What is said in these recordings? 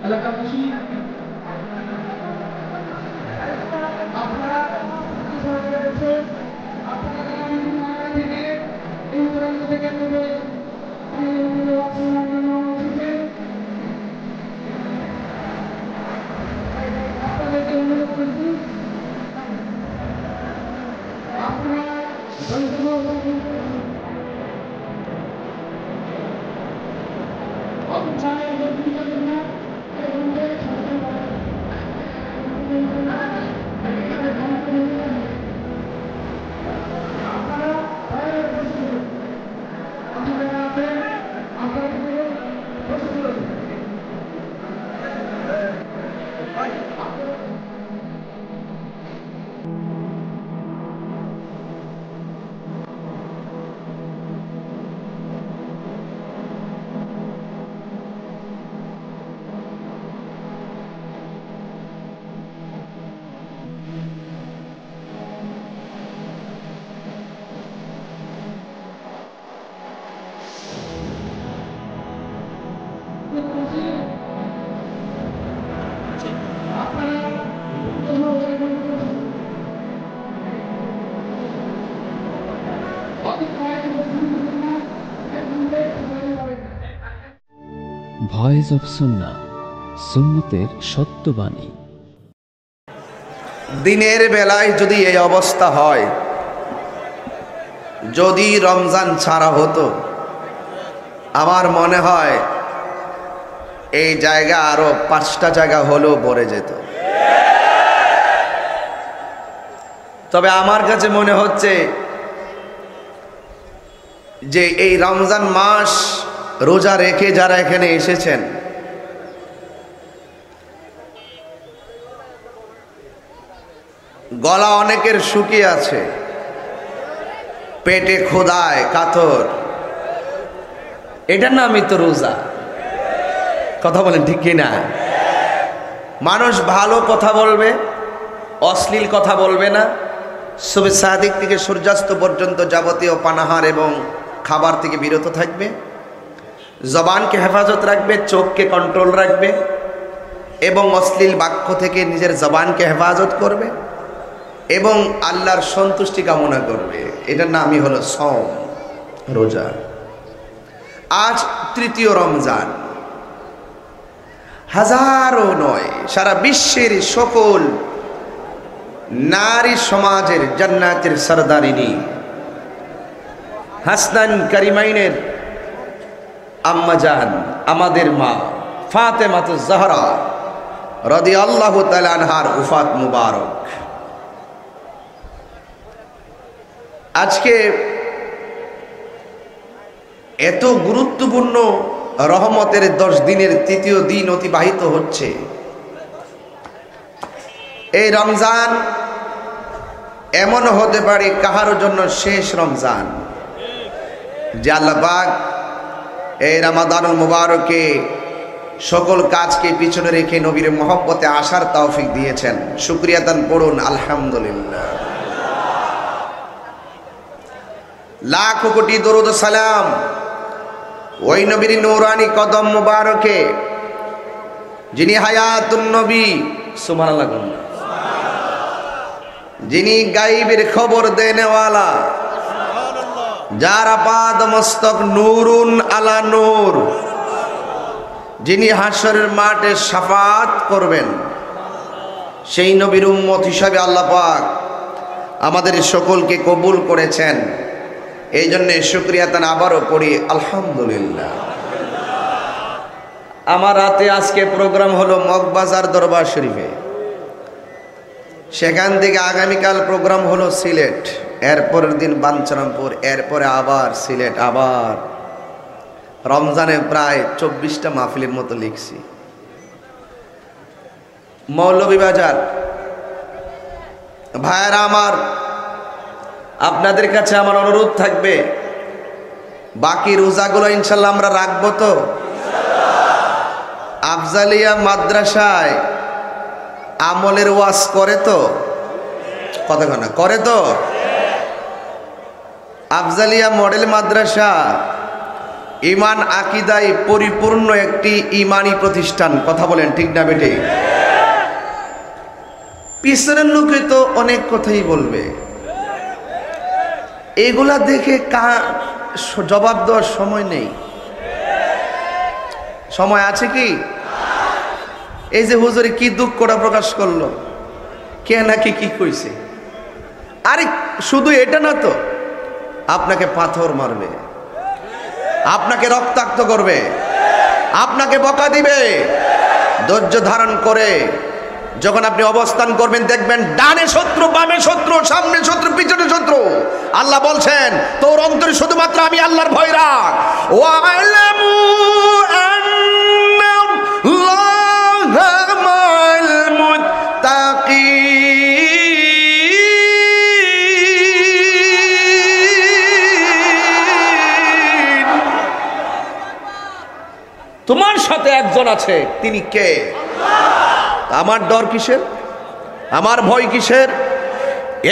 এলাকাবাসী আপনারা এই দূরান্ত থেকে নেমে আপনাদেরকে অনুরোধ করছি আপনারা ভয়েস অফ সুন্নাহ, সুন্নতের সত্যবাণী। দিনের বেলায় যদি এই অবস্থা হয়, যদি রমজান ছাড়া হতো, আমার মনে হয় এই জায়গা আরো 5টা জায়গা হলেও ভরে যেত। তবে আমার কাছে মনে হচ্ছে যে এই রমজান মাস রোজা রেখে যারা এখানে এসেছেন, গলা অনেকের শুকিয়ে আছে, পেটে ক্ষুধায় কাতর, এটার নামই তো রোজা। কথা বলেন ঠিক কিনা? মানুষ ভালো কথা বলবে, অশ্লীল কথা বলবে না, সুবহ সাদিক থেকে সূর্যাস্ত পর্যন্ত যাবতীয় পানাহার এবং খাবার থেকে বিরত থাকবে, জবানকে হেফাজত রাখবে, চোখকে কন্ট্রোল রাখবে এবং অশ্লীল বাক্য থেকে নিজের জবানকে হেফাজত করবে এবং আল্লাহর সন্তুষ্টি কামনা করবে। এটার নামই হলো সওম, রোজা। আজ তৃতীয় রমজান, হাজারো নয়, সারা বিশ্বের সকল নারী সমাজের জান্নাতের সরদারিনী হাসনান কারিমাইনের আম্মাজান, আমাদের মা ফাতেমাতুজ জাহরা রাদিয়াল্লাহু তাআলা আনহার উফাত মুবারক। আজকে এত গুরুত্বপূর্ণ রহমতের 10 দিনের তৃতীয় দিন অতিবাহিত হচ্ছে। এই রমজান এমন হতে পারে কাহার জন্য শেষ রমজান, যে আল্লাহ পাক এই রমাদানুল মুবারকে সকল কাজকে পিছনে রেখে নবীর মহব্বতে আসার তৌফিক দিয়েছেন। শুকরিয়া দান পড়ুন আলহামদুলিল্লাহ। লাখ কোটি দরুদ সালাম ওই নবীর নূরানি কদম মুবারকে, যিনি হায়াতুন নবী, সুবহানাল্লাহ, যিনি গায়বের খবর দেনেওয়ালা, যার আপাদ মস্তক নূরুন আলা নূর, যিনি হাশরের মাঠে শাফাত করবেন, সেই নবীর উম্মত হিসাবে আল্লাহ পাক আমাদের সকলকে কবুল করেছেন। এই জন্য শুকরিয়া তান আবারও করি আলহামদুলিল্লাহ। আমার রাতে আজকে প্রোগ্রাম হলো মগবাজার দরবার শরীফে, সেখান থেকে আগামীকাল প্রোগ্রাম হলো সিলেট, এরপরের দিন বাঞ্ছারামপুর, এরপরে আবার সিলেট, আবার রমজানে প্রায় 24টা মাহফিলের মতো লিখছি। মৌলভীবাজার ভাইয়েরা আমার, আপনাদের কাছে আমার অনুরোধ থাকবে, বাকি রোজাগুলো ইনশাল্লাহ আমরা রাখবো তো? আফজালিয়া মাদ্রাসায় আমলের ওয়াজ করে তো? কথা না করে তো? আফজালিয়া মডেল মাদ্রাসা ইমান আকিদায় পরিপূর্ণ একটি ইমানি প্রতিষ্ঠান। কথা বলেন ঠিক না বেটে? পিছনের লোকে তো অনেক কথাই বলবে, এগুলা দেখে জবাব দেওয়ার সময় নেই। সময় আছে কি? এই যে হুজুরে কি দুঃখটা প্রকাশ করলো, কে নাকি কি কইছে, আরে শুধু এটা না তো, আপনাকে পাথর মারবে, আপনাকে রক্তাক্ত করবে, আপনাকে বকা দিবে। ধৈর্য ধারণ করে যখন আপনি অবস্থান করবেন, দেখবেন ডানে শত্রু, বামে শত্রু, সামনে শত্রু, পিছনে শত্রু। আল্লাহ বলছেন তোর অন্তরে শুধুমাত্র আমি আল্লাহর ভয় রাখ। ওয়ালামু আন্নাল্লাহা মা'আল মুত্তাকিন। তোমার সাথে একজন আছে, তিনি কে? আমার ডর কিসের? আমার ভয় কিসের?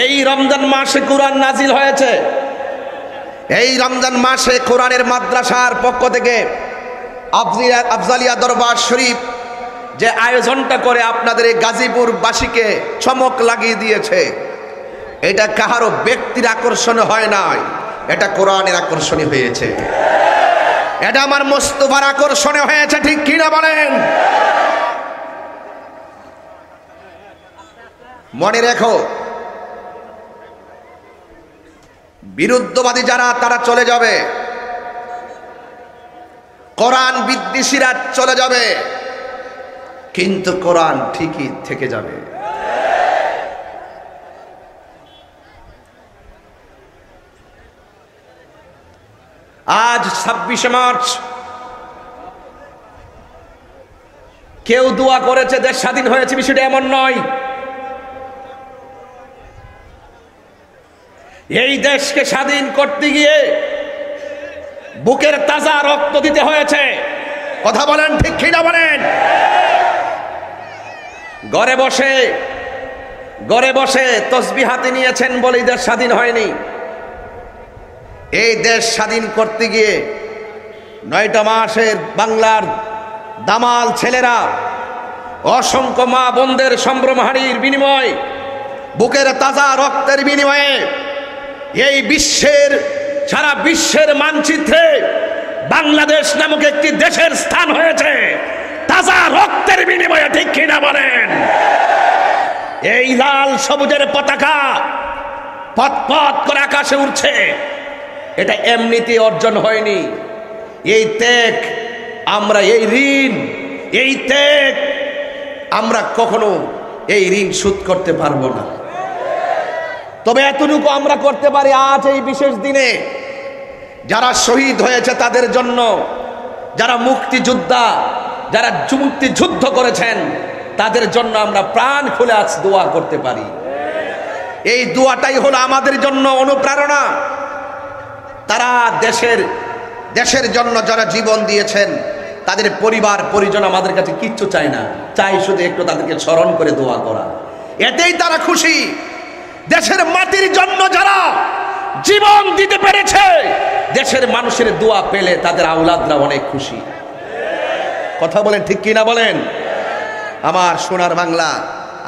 এই রমজান মাসে কোরআন নাজিল হয়েছে। এই রমজান মাসে কোরআনের মাদ্রাসার পক্ষ থেকে আফজালিয়া দরবার শরীফ যে আয়োজনটা করে আপনাদের এই গাজীপুর বাসীকে চমক লাগিয়ে দিয়েছে, এটা কাহারও ব্যক্তির আকর্ষণে হয় নাই, এটা কোরআনের আকর্ষণে হয়েছে। এটা আমার মোস্তফার আকর্ষণে হয়েছে, ঠিক কিনা বলেন? মনে রেখো, বিরুদ্ধবাদী যারা তারা চলে যাবে, কোরআন বিদ্বেষীরা চলে যাবে, কিন্তু কোরআন ঠিকই থেকে যাবে। আজ 26শে মার্চ কেউ দোয়া করেছে দেশ স্বাধীন হয়েছে, বিষয়টা এমন নয়। এই দেশকে স্বাধীন করতে গিয়ে বুকের তাজা রক্ত দিতে হয়েছে। কথা বলেন ঠিক কিনা বলেন? ঘরে বসে তসবিহ হাতে নিয়েছেন বলেই দেশ স্বাধীন হয়নি। এই দেশ স্বাধীন করতে গিয়ে 9টা মাসের বাংলার দামাল ছেলেরা অসংখ্য মা বোনদের সম্ভ্রমহানির বিনিময়, বুকের তাজা রক্তের বিনিময়ে এই সারা বিশ্বের মানচিত্রে বাংলাদেশ নামক একটি দেশের স্থান হয়েছে তাজা রক্তের বিনিময়ে, ঠিক কিনা বলেন? এই লাল সবুজের পতাকা পথ পথ করে আকাশে উঠছে, এটা এমনিতে অর্জন হয়নি। এই ত্যাগ আমরা, এই ত্যাগ আমরা কখনো এই ঋণ শোধ করতে পারবো না। তবে এতটুকু আমরা করতে পারি, আজ এই বিশেষ দিনে যারা শহীদ হয়েছে তাদের জন্য, যারা মুক্তিযোদ্ধা, যারা মুক্তিযুদ্ধ করেছেন তাদের জন্য আমরা প্রাণ খুলে আজ দোয়া করতে পারি। এই দোয়াটাই হলো আমাদের জন্য অনুপ্রেরণা। তারা দেশের জন্য যারা জীবন দিয়েছেন, তাদের পরিবার পরিজন আমাদের কাছে কিচ্ছু চায় না, চাই শুধু একটু তাদেরকে স্মরণ করে দোয়া করা, এতেই তারা খুশি। দেশের মাটির জন্য যারা জীবন দিতে পেরেছে, দেশের মানুষের দোয়া পেলে তাদের আওলাদরা অনেক খুশি। কথা বলেন ঠিক কিনা বলেন? আমার সোনার বাংলা,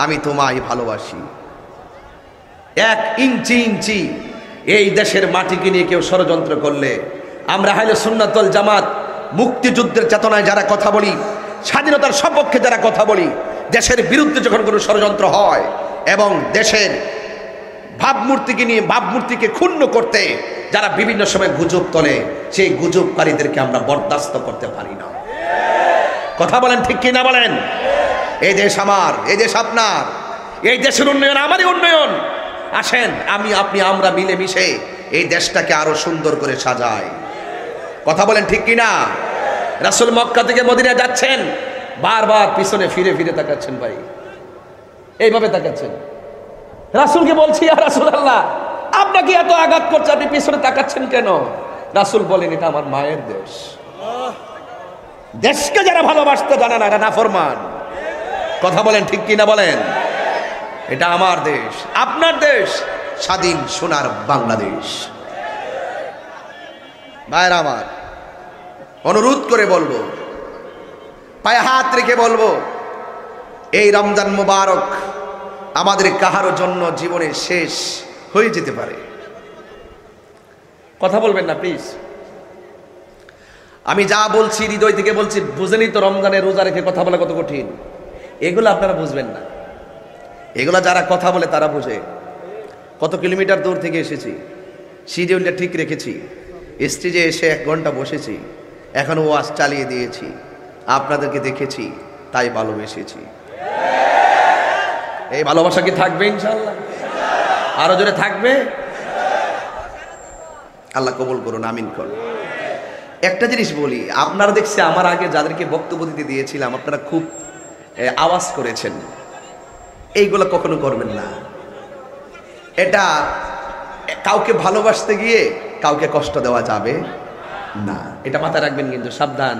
আমি তোমায় ভালোবাসি। 1 ইঞ্চি এই দেশের মাটিকে নিয়ে কেউ ষড়যন্ত্র করলে, আমরা আহলে সুন্নাত ওয়াল জামাত মুক্তিযুদ্ধের চেতনায় যারা কথা বলি, স্বাধীনতার সপক্ষে যারা কথা বলি, দেশের বিরুদ্ধে যখন কোনো ষড়যন্ত্র হয় এবং দেশের ভাবমূর্তিকে ক্ষুণ্ণ করতে যারা বিভিন্ন সময় গুজব তোলে, সেই গুজবকারীদেরকে আমরা বরদাস্ত করতে পারি না। কথা বলেন ঠিক কিনা বলেন? এই দেশ আমার, এই দেশ আপনার, এই দেশের উন্নয়ন আমারই উন্নয়ন। আসেন আমরা মিলেমিশে এই দেশটাকে আরো সুন্দর করে সাজাই। কথা বলেন ঠিক কিনা? রাসূল মক্কা থেকে মদিনা যাচ্ছেন, বারবার পিছনে ফিরে তাকাচ্ছেন। ভাই এইভাবে তাকাচ্ছেন, রাসূলকে বলছি, ইয়া রাসূলুল্লাহ, আপনাকে এত আঘাত করছে, আপনি পিছনে তাকাচ্ছেন কেন? রাসূল বলেন, এটা আমার মায়ের দেশ। দেশকে যারা ভালোবাসতে জানে না, এটা নাফরমান। কথা বলেন ঠিক কিনা বলেন? এটা আমার দেশ, আপনার দেশ, স্বাধীন সোনার বাংলাদেশ। ভাইরা আমার, অনুরোধ করে বলবো, পায়ে হাত রেখে বলবো, এই রমজান মুবারক আমাদের কাহারো জন্য জীবনে শেষ হয়ে যেতে পারে। কথা বলবেন না প্লিজ। আমি যা বলছি হৃদয় থেকে বলছি, বুঝেনি তো রমজানে রোজা রেখে কথা বলা কত কঠিন। এগুলো আপনারা বুঝবেন না, এগুলো যারা কথা বলে তারা বুঝে। কত কিলোমিটার দূর থেকে এসেছি, শিডিউলটা ঠিক রেখেছি, স্টেজে এসে 1 ঘন্টা বসেছি, এখনো ওয়াজ চালিয়ে দিয়েছি, আপনাদেরকে দেখেছি, তাই ভালোবেসেছি। এই ভালোবাসা কি থাকবে ইনশাআল্লাহ? আরো জোরে থাকবে? আল্লাহ কবুল করুন, আমিন করুন। একটা জিনিস বলি, আপনারা দেখছি আমার আগে যাদেরকে বক্তব্য দিতে দিয়েছিলাম, আপনারা খুব আওয়াজ করেছেন, এইগুলো কখনো করবেন না। এটা কাউকে ভালোবাসতে গিয়ে কাউকে কষ্ট দেওয়া যাবে না, এটা মাথায় রাখবেন কিন্তু, সাবধান।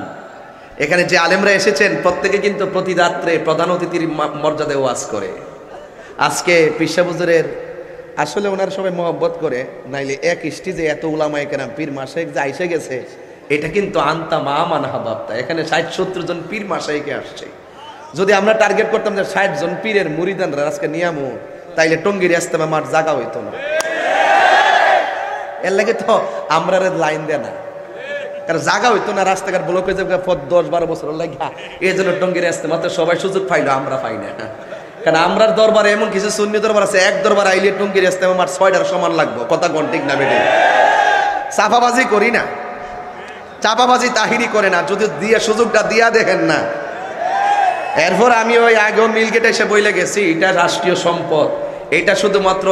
এখানে যে আলেমরা এসেছেন প্রত্যেকে কিন্তু প্রতি রাত্রে প্রধান অতিথির মর্যাদায় ওয়াজ করে। আজকে পিসা হুজুরের আসলে ওনার সবাই মহব্বত করে, নাইলে এক স্টেজে এত উলামায়ে কেরাম পীর মাশায়েখ যে আইসে গেছে, এটা কিন্তু আনতা মা মানহা বাপ্তা। এখানে 60-70 জন পীর মাশায়েখে আসছে। যদি আমরা টার্গেট করতাম যে 60 জন পীরের মুরিদানরা আজকে নিয়ামু, তাইলে টঙ্গীর ইস্তেমা মাঠ জায়গা হইতো না। এর লাগে তো আমরা লাইন দেয় না, কারণ জায়গা হইতো না, রাস্তাঘাট ব্লক হয়ে যাবে 10-12 বছর লাগা। এই জন্য টঙ্গীর ইস্তেমাতে সবাই সুযোগ পাইলো, আমরা পাই না। কারণ আমরার দরবারে এমন কিছু সুন্নি দরবার আছে, এক দরবার আইলে টঙ্গীর ইস্তেমা মাঠ 6টার সমান লাগবো। কথা ঠিক না বেটে? চাপাবাজি করি না, চাপাবাজি তাহিরি করে না, যদি দিয়ে সুযোগটা দিয়া দেখেন না। এরপর আমি ওই আগেও মিলগেটে এসে বইলে গেছি, এটা রাষ্ট্রীয় সম্পদ, এটা শুধুমাত্র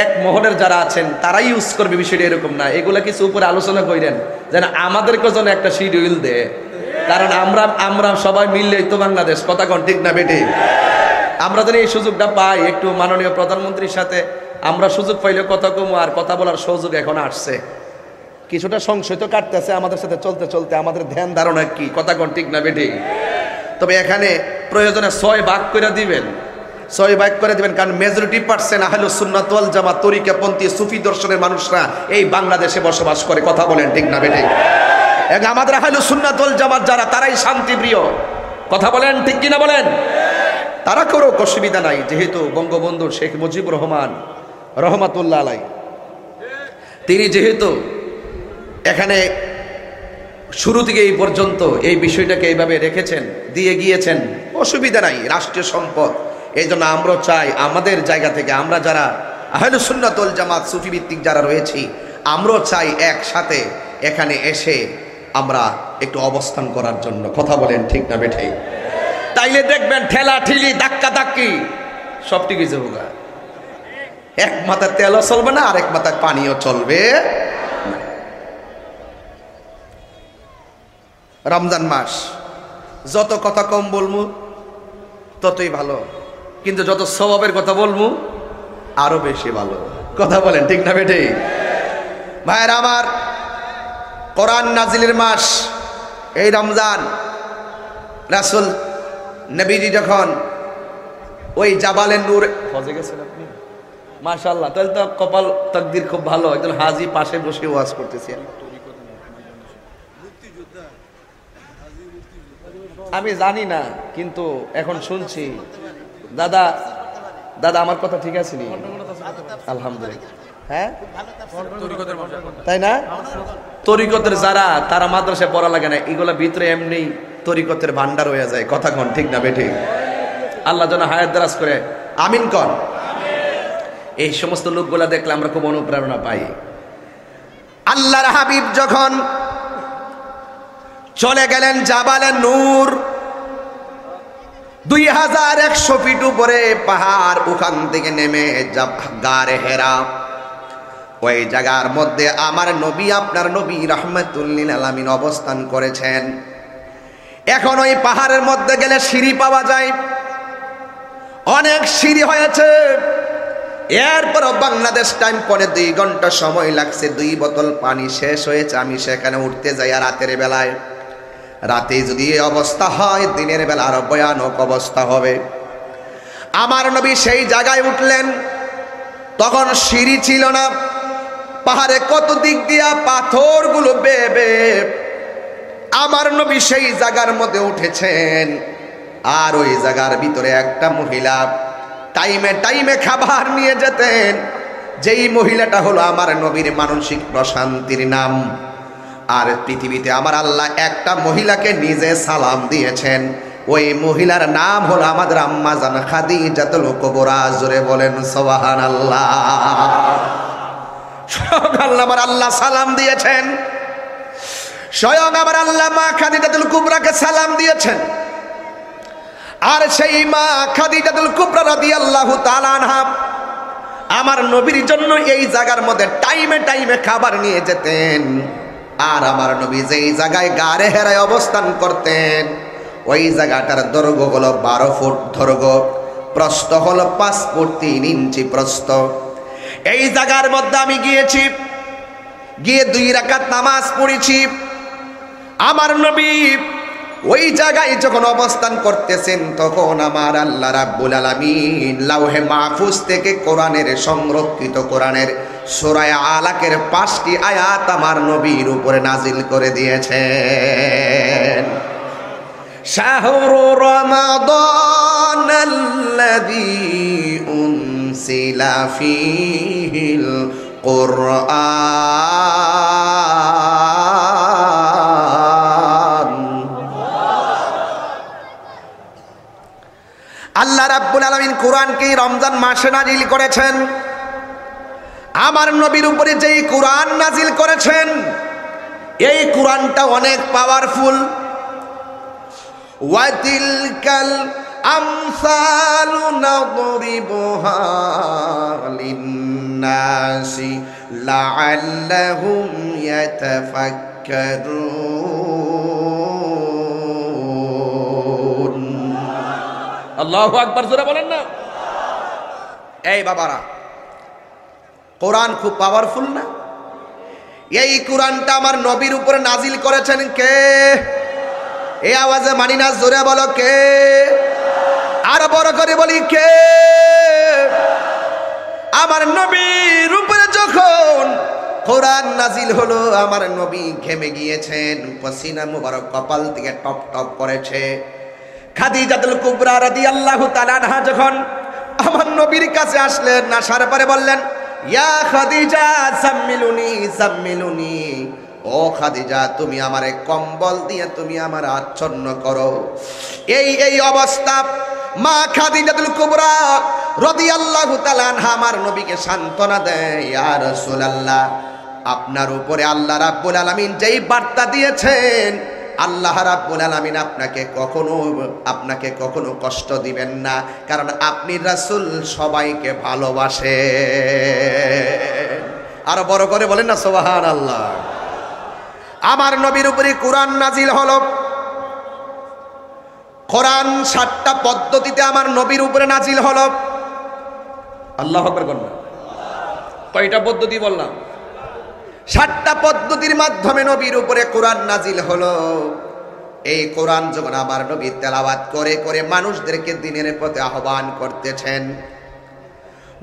এক মহলের যারা আছেন তারাই ইউজ করবে, বিষয়টা এরকম না। এগুলা কিছু উপরে আলোচনা করেন যেন আমাদেরকে যেন একটা শিডিউল দেয়, কারণ আমরা সবাই মিললেই তো বাংলাদেশ। কথা ঠিক না বেটে? আমরা যদি এই সুযোগটা পাই, একটু মাননীয় প্রধানমন্ত্রীর সাথে আমরা সুযোগ পাইলে কথা কম, আর কথা বলার সুযোগ এখন আসছে, কিছুটা সংশয় তো কাটতেছে আমাদের সাথে চলতে চলতে। আমাদের ধ্যান ধারণা কি? কথা ঠিক না বেটে? তবে এখানে প্রয়োজনে 6 ভাগ করে দিবেন, 6 ভাগ করে দিবেন, কারণ মেজরিটি পার্সেন্ট আহলুস সুন্নাত ওয়াল জামাত তরিকাপন্থী সুফি দর্শনের মানুষরা এই বাংলাদেশে বসবাস করে। কথা বলেন ঠিক না বেটে? এবং আমাদের আহলুস সুন্নাত ওয়াল জামাত যারা, তারাই শান্তিপ্রিয়। কথা বলেন ঠিক কিনা বলেন? তারা করো অসুবিধা নাই, যেহেতু বঙ্গবন্ধু শেখ মুজিবুর রহমান রহমাতুল্লাহ আলাই তিনি যেহেতু এখানে শুরু থেকে এই পর্যন্ত এই বিষয়টাকে এইভাবে রেখেছেন, দিয়ে গিয়েছেন, অসুবিধা নাই, রাষ্ট্রীয় সম্পদ। এই জন্য আমরা চাই আমাদের জায়গা থেকে, আমরা যারা আহলুস সুন্নাত ওয়াল জামাত সুফি ভিত্তিক যারা রয়েছি, আমরাও চাই একসাথে এখানে এসে আমরা একটু অবস্থান করার জন্য। কথা বলেন ঠিক না বেঠে? তাইলে দেখবেন ঠেলা ঠেলি ধাক্কা ধাক্কি সব ঠিক হয়ে যাবে। এক মাথায় তেলও চলবে না, আরেক মাথায় পানিও চলবে। রমজান মাস, যত কথা কম বলবো ততই ভালো, কিন্তু যত সওয়াবের কথা বলবো আরো বেশি ভালো। কথা বলেন ঠিক না বেটে? ভাইরা আমার, কোরআন নাজিলের মাস এই রমজান। রাসূল নবীজি যখন ওই জাবালে নূর হজে গেছেন, আপনি মাশাআল্লাহ, তাহলে তো কপাল তাকদীর খুব ভালো, একজন হাজী পাশে বসে ওয়াজ করতেছি। আমি জানি না, কিন্তু এখন শুনছি। দাদা দাদা আমার কথা ঠিক আছে নি? আলহামদুলিল্লাহ। হ্যাঁ, তাই না? তরিকতের যারা, তারা মাদ্রাসায় পড়া লাগে না, এগুলা ভিতরে এমনি তরিকতের ভান্ডার হয়ে যায়। কথা কন ঠিক না বেঠিক? আল্লাহ যেন হায়াত দারাজ করে, আমিন কন। এই সমস্ত লোকগুলা দেখলে আমরা খুব অনুপ্রেরণা পাই। আল্লাহর হাবিব যখন চলে গেলেন জাবালে নূর, 2100 ফিট উপরে পাহাড়, ওখান থেকে নেমে গারে হেরা, ওই জায়গার মধ্যে আমার নবী, আপনার নবী রাহমাতুল লিল আলামিন অবস্থান করেছেন। এখন ওই পাহাড়ের মধ্যে গেলে সিঁড়ি পাওয়া যায়, অনেক সিঁড়ি হয়েছে। এরপরও বাংলাদেশ টাইম পরে 2 ঘন্টা সময় লাগছে, 2 বোতল পানি শেষ হয়েছে। আমি সেখানে উঠতে যাই রাতের বেলায়। রাতে যদি এই অবস্থা হয়, দিনের বেলা আরো ভয়ানক অবস্থা হবে। আমার নবী সেই জায়গায় উঠলেন, তখন সিঁড়ি ছিল না। পাহাড়ে কত দিক দিয়া পাথরগুলো বেবে আমার নবী সেই জায়গার মধ্যে উঠেছেন। আর ওই জায়গার ভিতরে একটা মহিলা টাইমে টাইমে খাবার নিয়ে যেতেন। যেই মহিলাটা হলো আমার নবীর মানসিক প্রশান্তির নাম। আর পৃথিবীতে আমার আল্লাহ একটা মহিলাকে নিজে সালাম দিয়েছেন, ওই মহিলার নাম হলো আমাদের আম্মা জান খাদিজাতুল কুবরা। জোরে বলেন সুবহানাল্লাহ। স্বয়ং আল্লাহ আমার আল্লাহ সালাম দিয়েছেন, স্বয়ং আমার আল্লাহ মা খাদিজাতুল কুবরাকে সালাম দিয়েছেন। আর সেই মা খাদিজাতুল কুবরা রাদিয়াল্লাহু তাআলা আনহা আমার নবীর জন্য এই জায়গার মধ্যে টাইমে টাইমে খাবার নিয়ে যেতেন। আর আমার নবী যেই জায়গায় গাড়ে হেরায় অবস্থান করতেন, ওই জায়গাটার দৈর্ঘ্য হলো 12 ফুট দৈর্ঘ্য, প্রস্থ হলো 5 ফুট 3 ইঞ্চি প্রস্থ। এই জায়গার মধ্যে আমি গিয়েছি, গিয়ে 2 রাকাত নামাজ পড়েছি। আমার নবী ওই জায়গায় যখন অবস্থান করতেছেন, তখন আমার আল্লাহ রাব্বুল আলামিন লাউহে মাহফুজ থেকে কোরআনের সংরক্ষিত কোরআনের সূরা আলাকের 5টি আয়াত আমার নবীর উপরে নাজিল করে দিয়েছেন। শাহরু রমাদানাল্লাযী উনসিলা ফীহিল কুরআন। আল্লাহ রাব্বুল আলামিন কোরআনকে রমজান মাসে নাজিল করেছেন। আমার নবীর উপরে যেই কোরআন নাজিল করেছেন, এই কোরআনটা অনেক পাওয়ারফুল। ওয়াতিলকাল আমসালু নাদরিবুহা লিন্নাসি লাআল্লাহুম ইয়াতাফাক্কারুন। আল্লাহু আকবার, জোরে বলেন না। এই বাবারা, কোরআন খুব পাওয়ারফুল না? এই কোরআনটা আমার নবীর উপরে নাজিল করেছেন কে? এই আওয়াজে মানি না, জোরে বলো কে? আর বড় করে বলি কে? আমার নবীর উপরে যখন কোরআন নাজিল হলো, আমার নবী ঘেমে গিয়েছেন, পসিনা মুবারক কপাল থেকে টপ টপ করেছে। খাদিজাতুল কুবরা রাদিয়াল্লাহু তাআলা আনহা যখন আমার নবীর কাছে আসলেন, আসার পরে বললেন, ইয়া খাদিজা সাম্মিলুনি সাম্মিলুনি, ও খাদিজা তুমি আমারে কম্বল দিয়ে তুমি আমার আচ্ছন্ন করো। এই অবস্থা মা খাদিজাতুল কুবরা রাদিয়াল্লাহু তাআলা আনহা আমার নবীকে সান্ত্বনা দেয়, ইয়া রাসূলুল্লাহ, আপনার উপরে আল্লাহ রাব্বুল আলামিন যেই বার্তা দিয়েছেন, আল্লাহ রাব্বুল আলামিন আপনাকে কখনো কষ্ট দিবেন না, কারণ আপনি রাসূল সবাইকে ভালোবাসে। আর বড় করে বলেন না সুবহানাল্লাহ। আমার নবীর উপরে কোরআন নাজিল হলো। কোরআন 7টা পদ্ধতিতে আমার নবীর উপরে নাজিল হলো। আল্লাহু আকবার বলুন। কয়টা পদ্ধতি বললাম? 7টা পদ্ধতির মাধ্যমে নবীর উপরে কোরআন নাজিল হলো। এই কোরআন যখন আমার নবী তেলাওয়াত করে করে মানুষদেরকে দ্বীনের পথে আহ্বান করতেছেন,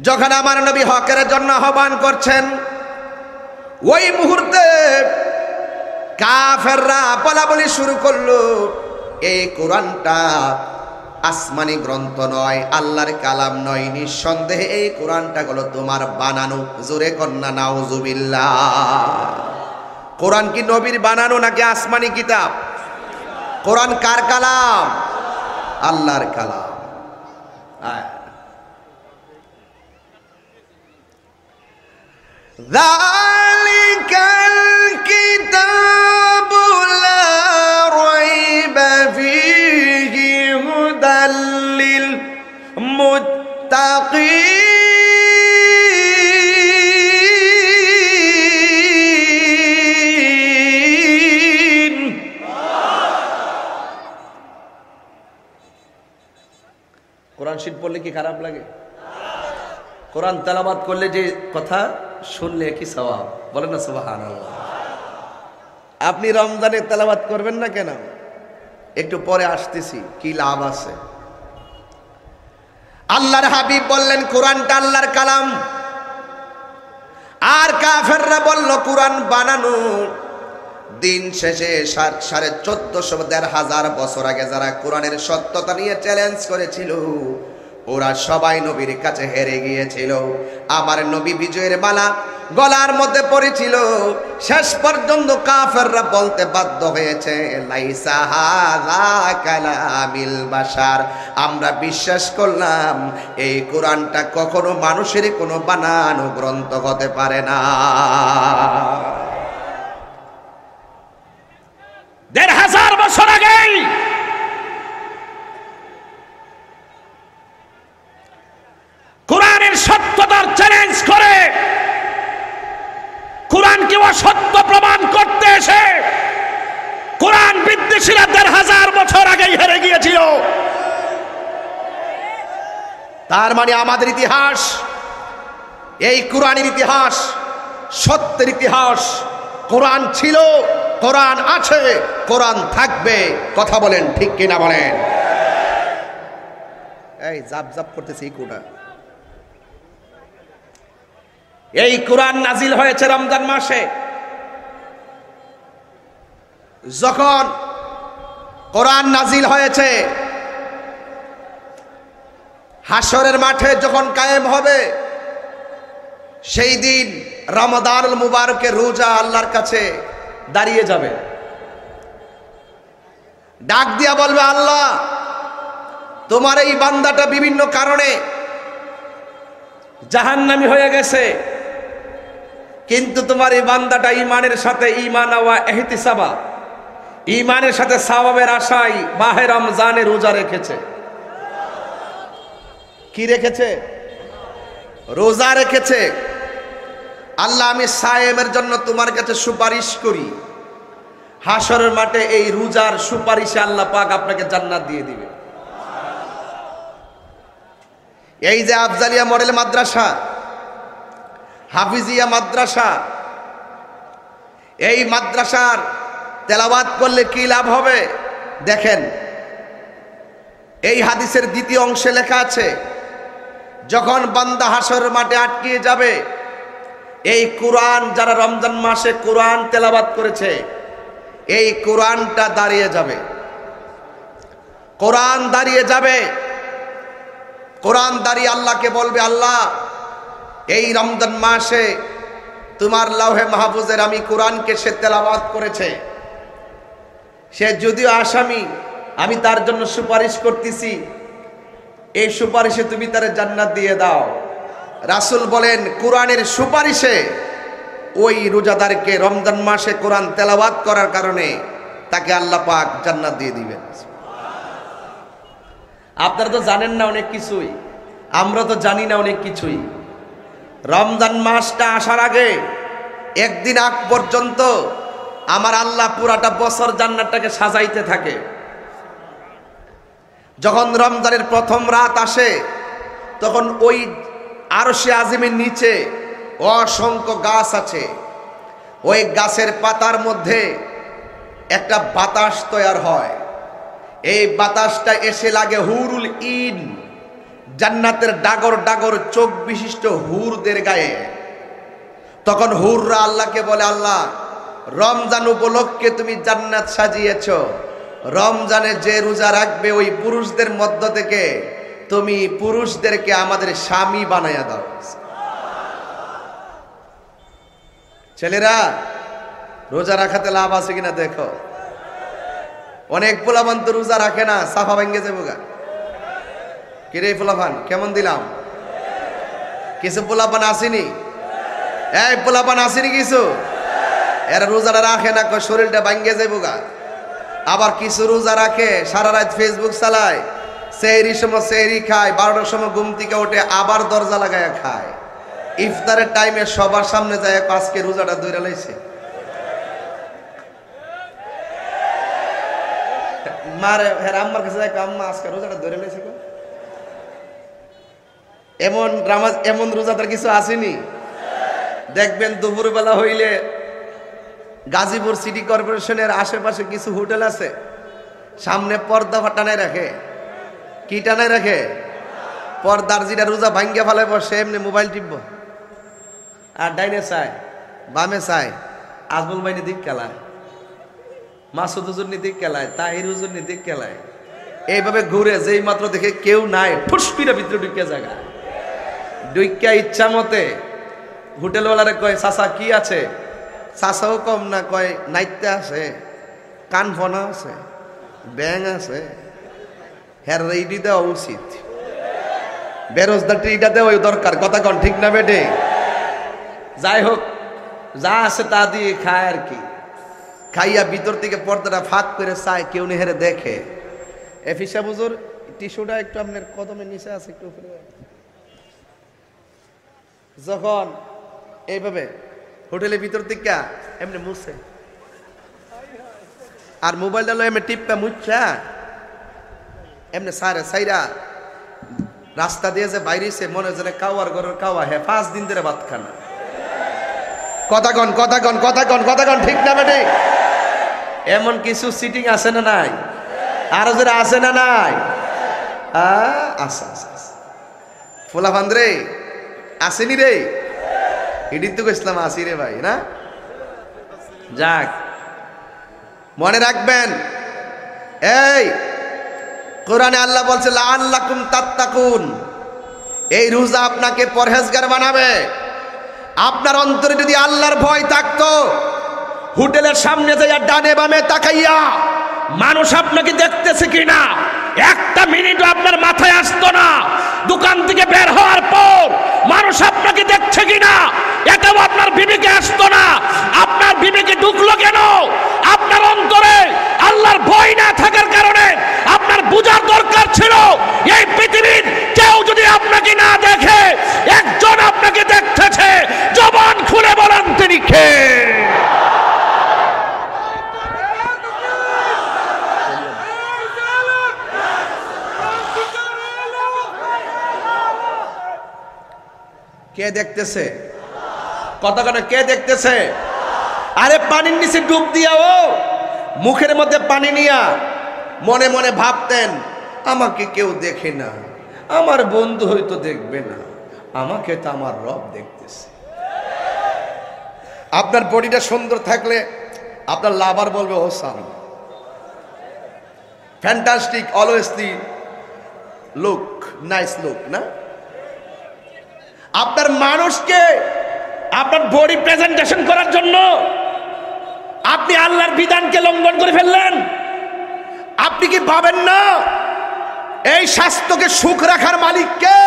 যখন আমার নবী হকের জন্য আহ্বান করছেন, ওই মুহূর্তে কাফেররা বলাবলি শুরু করলো, এই কোরআনটা আসমানি গ্রন্থ নয়, আল্লাহর কালাম নয়, নিঃসন্দেহে এই কোরআনটা হলো তোমার বানানো। জোরে কন্যা নাউজুবিল্লাহ। কোরআন কি নবীর বানানো নাকি আসমানি কিতাব? কোরআন কার কালাম? আল্লাহর কালাম। যালিকাল কিতাবু লা রাইবা ফীহি হুদাল লিল মুত্তাকিন। কোরআন নসিব পড়লে কি খারাপ লাগে? কোরআন তেলাওয়াত করলে যে কথা শুনলে কি সওয়াব, বলেন না সুবহানাল্লাহ। আপনি রমজানে তেলাওয়াত করবেন না কেন? একটু পরে আসতেছি, কি লাভ আছে। আল্লাহর হাবিব বললেন কোরআনটা আল্লাহর কালাম, আর কাফেররা বলল কোরআন বানানো। দিন শেষে 1450 বছর আগে যারা কোরআনের সত্যতা নিয়ে চ্যালেঞ্জ করেছিল, ওরা সবাই নবীর কাছে হেরে গিয়েছিল। আমার নবী বিজয়ের মালা গলার মধ্যে পড়েছিল। শেষ পর্যন্ত কাফেররা বলতে বাধ্য হয়েছে লাইসা হাযা কালামিল বাশার, আমরা বিশ্বাস করলাম এই কোরআনটা কখনো মানুষের কোনো বানানো গ্রন্থ হতে পারে না। ১,৫০০ বছর আগেই কোরআনের সত্যতার চ্যালেঞ্জ করে কোরআনকে অসত্য প্রমাণ করতে এসে কোরআন বিদ্বেষীরা ১,৫০০ বছর আগেই হেরে গিয়েছিল। তার মানে আমাদের ইতিহাস, এই কোরআনের ইতিহাস, সত্যের ইতিহাস। কোরআন ছিল, কোরআন আছে, কোরআন থাকবে। কথা বলেন ঠিক কিনা বলেন? এই জাপ জাপ করতেছে এই কোটা। এই কোরআন নাজিল হয়েছে রমজান মাসে। যখন কোরআন নাজিল হয়েছে, হাসরের মাঠে যখন কায়েম হবে, সেই দিন রমাদানুল মুবারকের রোজা আল্লাহর কাছে দাঁড়িয়ে যাবে, ডাক দিয়া বলবে আল্লাহ তোমার এই বান্দাটা বিভিন্ন কারণে জাহান্নামী হয়ে গেছে, কিন্তু তোমার এই বান্দাটা ঈমানের সাথে ঈমান ওয়া ইহতিসাবা, ঈমানের সাথে সওয়াবের আশায় মাহে রমজানে রোজা রেখেছে। কি রেখেছে? রোজা রেখেছে। আল্লাহ আমি সায়েমের জন্য তোমার কাছে সুপারিশ করি। হাসরের মাঠে এই রোজার সুপারিশে আল্লাহ পাক আপনাকে জান্নাত দিয়ে দিবে। এই যে আফজালিয়া মডেল মাদ্রাসা, হাফিজিয়া মাদ্রাসা, এই মাদ্রাসার তেলাওয়াত করলে কি লাভ হবে দেখেন। এই হাদিসের দ্বিতীয় অংশে লেখা আছে, যখন বান্দা হাসরের মাঠে আটকিয়ে যাবে, এই কোরআন যারা রমজান মাসে কোরআন তেলাওয়াত করেছে, এই কোরআনটা দাঁড়িয়ে যাবে। কোরআন দাঁড়িয়ে যাবে। কোরআন দাঁড়িয়ে আল্লাহকে বলবে আল্লাহ এই রমজান মাসে তোমার লাউহে মাহফুজের আমি কোরআনকে সে তেলাওয়াত করেছে, সে যদিও আসামি, আমি তার জন্য সুপারিশ করতেছি, এই সুপারিশে তুমি তার জান্নাত দিয়ে দাও। রাসূল বলেন কোরআনের সুপারিশে ওই রোজাদারকে রমজান মাসে কোরআন তেলাওয়াত করার কারণে তাকে আল্লাহ পাক জান্নাত দিয়ে দিবেন। আপনারা তো জানেন না অনেক কিছুই, আমরা তো জানি না অনেক কিছুই। রমজান মাসটা আসার আগে একদিন আগ পর্যন্ত আমার আল্লাহ পুরাটা বছর জান্নাতটাকে সাজাইতে থাকে। যখন রমজানের প্রথম রাত আসে, তখন ওই আরশে আজিমের নিচে অসংখ্য গাছ আছে। ওই গাছের পাতার মধ্যে একটা বাতাস তৈরি হয়। এই বাতাসটা এসে লাগে হুরুল ইন, জান্নাতের ডাগর ডাগর চোখ বিশিষ্ট হুরদের গায়ে। তখন হুররা আল্লাহকে বলে আল্লাহ রমজান উপলক্ষে তুমি জান্নাত সাজিয়েছ, রমজানে যে রোজা রাখবে ওই পুরুষদের মধ্য থেকে তুমি পুরুষদেরকে আমাদের স্বামী বানায়া দাও। ছেলেরা রোজা রাখাতে লাভ আছে কিনা দেখো। অনেক পোলাপান তো রোজা রাখে না, সাফা ভেঙে যাবো গা। কিরে পোলাপান কেমন দিলাম? কিছু পোলাপান আসেনি, এই পোলাপান আসেনি কিছু, এরা রোজাটা রাখে না, শরীরটা ভাঙ্গে যাবো গা। আবার কিছু রোজা রাখে, সারা রাত ফেসবুক চালায়, সেহরির সময় সেহরি খায়, 12টার সময় ঘুম থেকে ওঠে আবার দরজা লাগায় খায়। ইফতারের টাইমে সবার সামনে যায় আজকে রোজাটা ধরে লাইছে। মারে হের আম্মার কাছে যায়, আম্মা আজকে রোজাটা ধরে লাইছে। এমন রোজাদার কিছু আসেনি? দেখবেন দুপুরবেলা হইলে গাজীপুর সিটি কর্পোরেশনের আশেপাশে কিছু হোটেল আছে, সামনে পর্দা টানায় রাখে। কি টানায় রাখে? পর্দার যেটা রোজা ভাঙ্গিয়া ফেলে বসে এমনি মোবাইল টিপব, আর ডাইনে চায় বামে চায়, আজমল ভাই দিক খেলায়, মাসুদ হুজুর দিক খেলায়, তাহির হুজুর দিক খেলায়, এইভাবে ঘুরে যেই মাত্র দেখে কেউ নাই ফুসপিরা ভিতরে ঢুকিয়া জায়গা ঢুকিয়া ইচ্ছা মতে হোটেলওয়ালারে কয় চাচা কি আছে? চাচাও কম না, কয় নাইতে আছে, কানফনা আছে, ব্যাং আছে। হ্যাঁ এইটি দেওয়া উচিত, বেরোজগারটি এটা দেওয়া দরকার। কথা কন ঠিক না বেটে? যাই হোক, যা আছে তা দিয়ে খায় আর কি। খাইয়া ভিতর থেকে পর্দাটা ফাঁক করে চায় কেউ নেহেরে দেখে। এ ফিসা বুজুর টিস্যুটা একটু আপনার কদমের নিচে আছে, একটু উপরে। যখন এইভাবে হোটেলের ভিতর থেকে এমনি মুছে আর মোবাইলটা লো এমনি টিপকা মুচ্ছা এমনি সাইরা রাস্তা দিয়ে যে বাইরেছে মনে হয় যেন কাওয়ার ঘরের কাওয়া। হ্যাঁ 5 দিন ধরে ভাত খানা। কথা কন ঠিক না বেটে? এমন কিছু সিটিং আছে না নাই? আরো যারা আছে না নাই? আচ্ছা ফোলা ফান্দ্রে আসেনি রে? এটি তো ইসলাম আসি রে ভাই না? যাক, মনে রাখবেন, এই কোরআনে আল্লাহ বলছে লাআল্লাকুম তাত্তাকুন, এই রোজা আপনাকে পরহেজগার বানাবে। আপনার অন্তরে যদি আল্লাহর ভয় থাকতো, হোটেলের সামনে যাইয়া ডানে বামে তাকাইয়া মানুষ আপনাকে দেখতেছে কিনা একটা মিনিটও আপনার মাথায় আসতো না। দোকান থেকে বের হওয়ার পর মানুষ আপনাকে দেখছে কিনা এটাও আপনার বিবেকে আসতো না। আপনার বিবেকে ঢুকলো কেন? আপনার অন্তরে আল্লাহর ভয় না থাকার কারণে। আপনার বুঝার দরকার ছিল এই পৃথিবীর কেউ যদি আপনাকে না দেখে, একজন আপনাকে দেখতেছে। জবান খুলে বলেন তিনি কে? কে দেখতেছে? কথা কথা কে দেখতেছে? আরে পানির নিচে ডুব দিয়া ও মুখের মধ্যে পানি নিয়া মনে মনে ভাবতেন আমাকে কেউ দেখে না, আমার বন্ধু হয়তো দেখবে না, আমাকে তো আমার রব দেখতেছে। আপনার বডিটা সুন্দর থাকলে আপনার লাভার বলবে awesome, fantastic, always lovely look nice look না? আপনার মানুষকে আপনার বডি প্রেজেন্টেশন করার জন্য আপনি আল্লাহর বিধানকে লঙ্ঘন করে ফেললেন। আপনি কি ভাবেন না এই স্বাস্থ্যকে সুখ রাখার মালিক কে?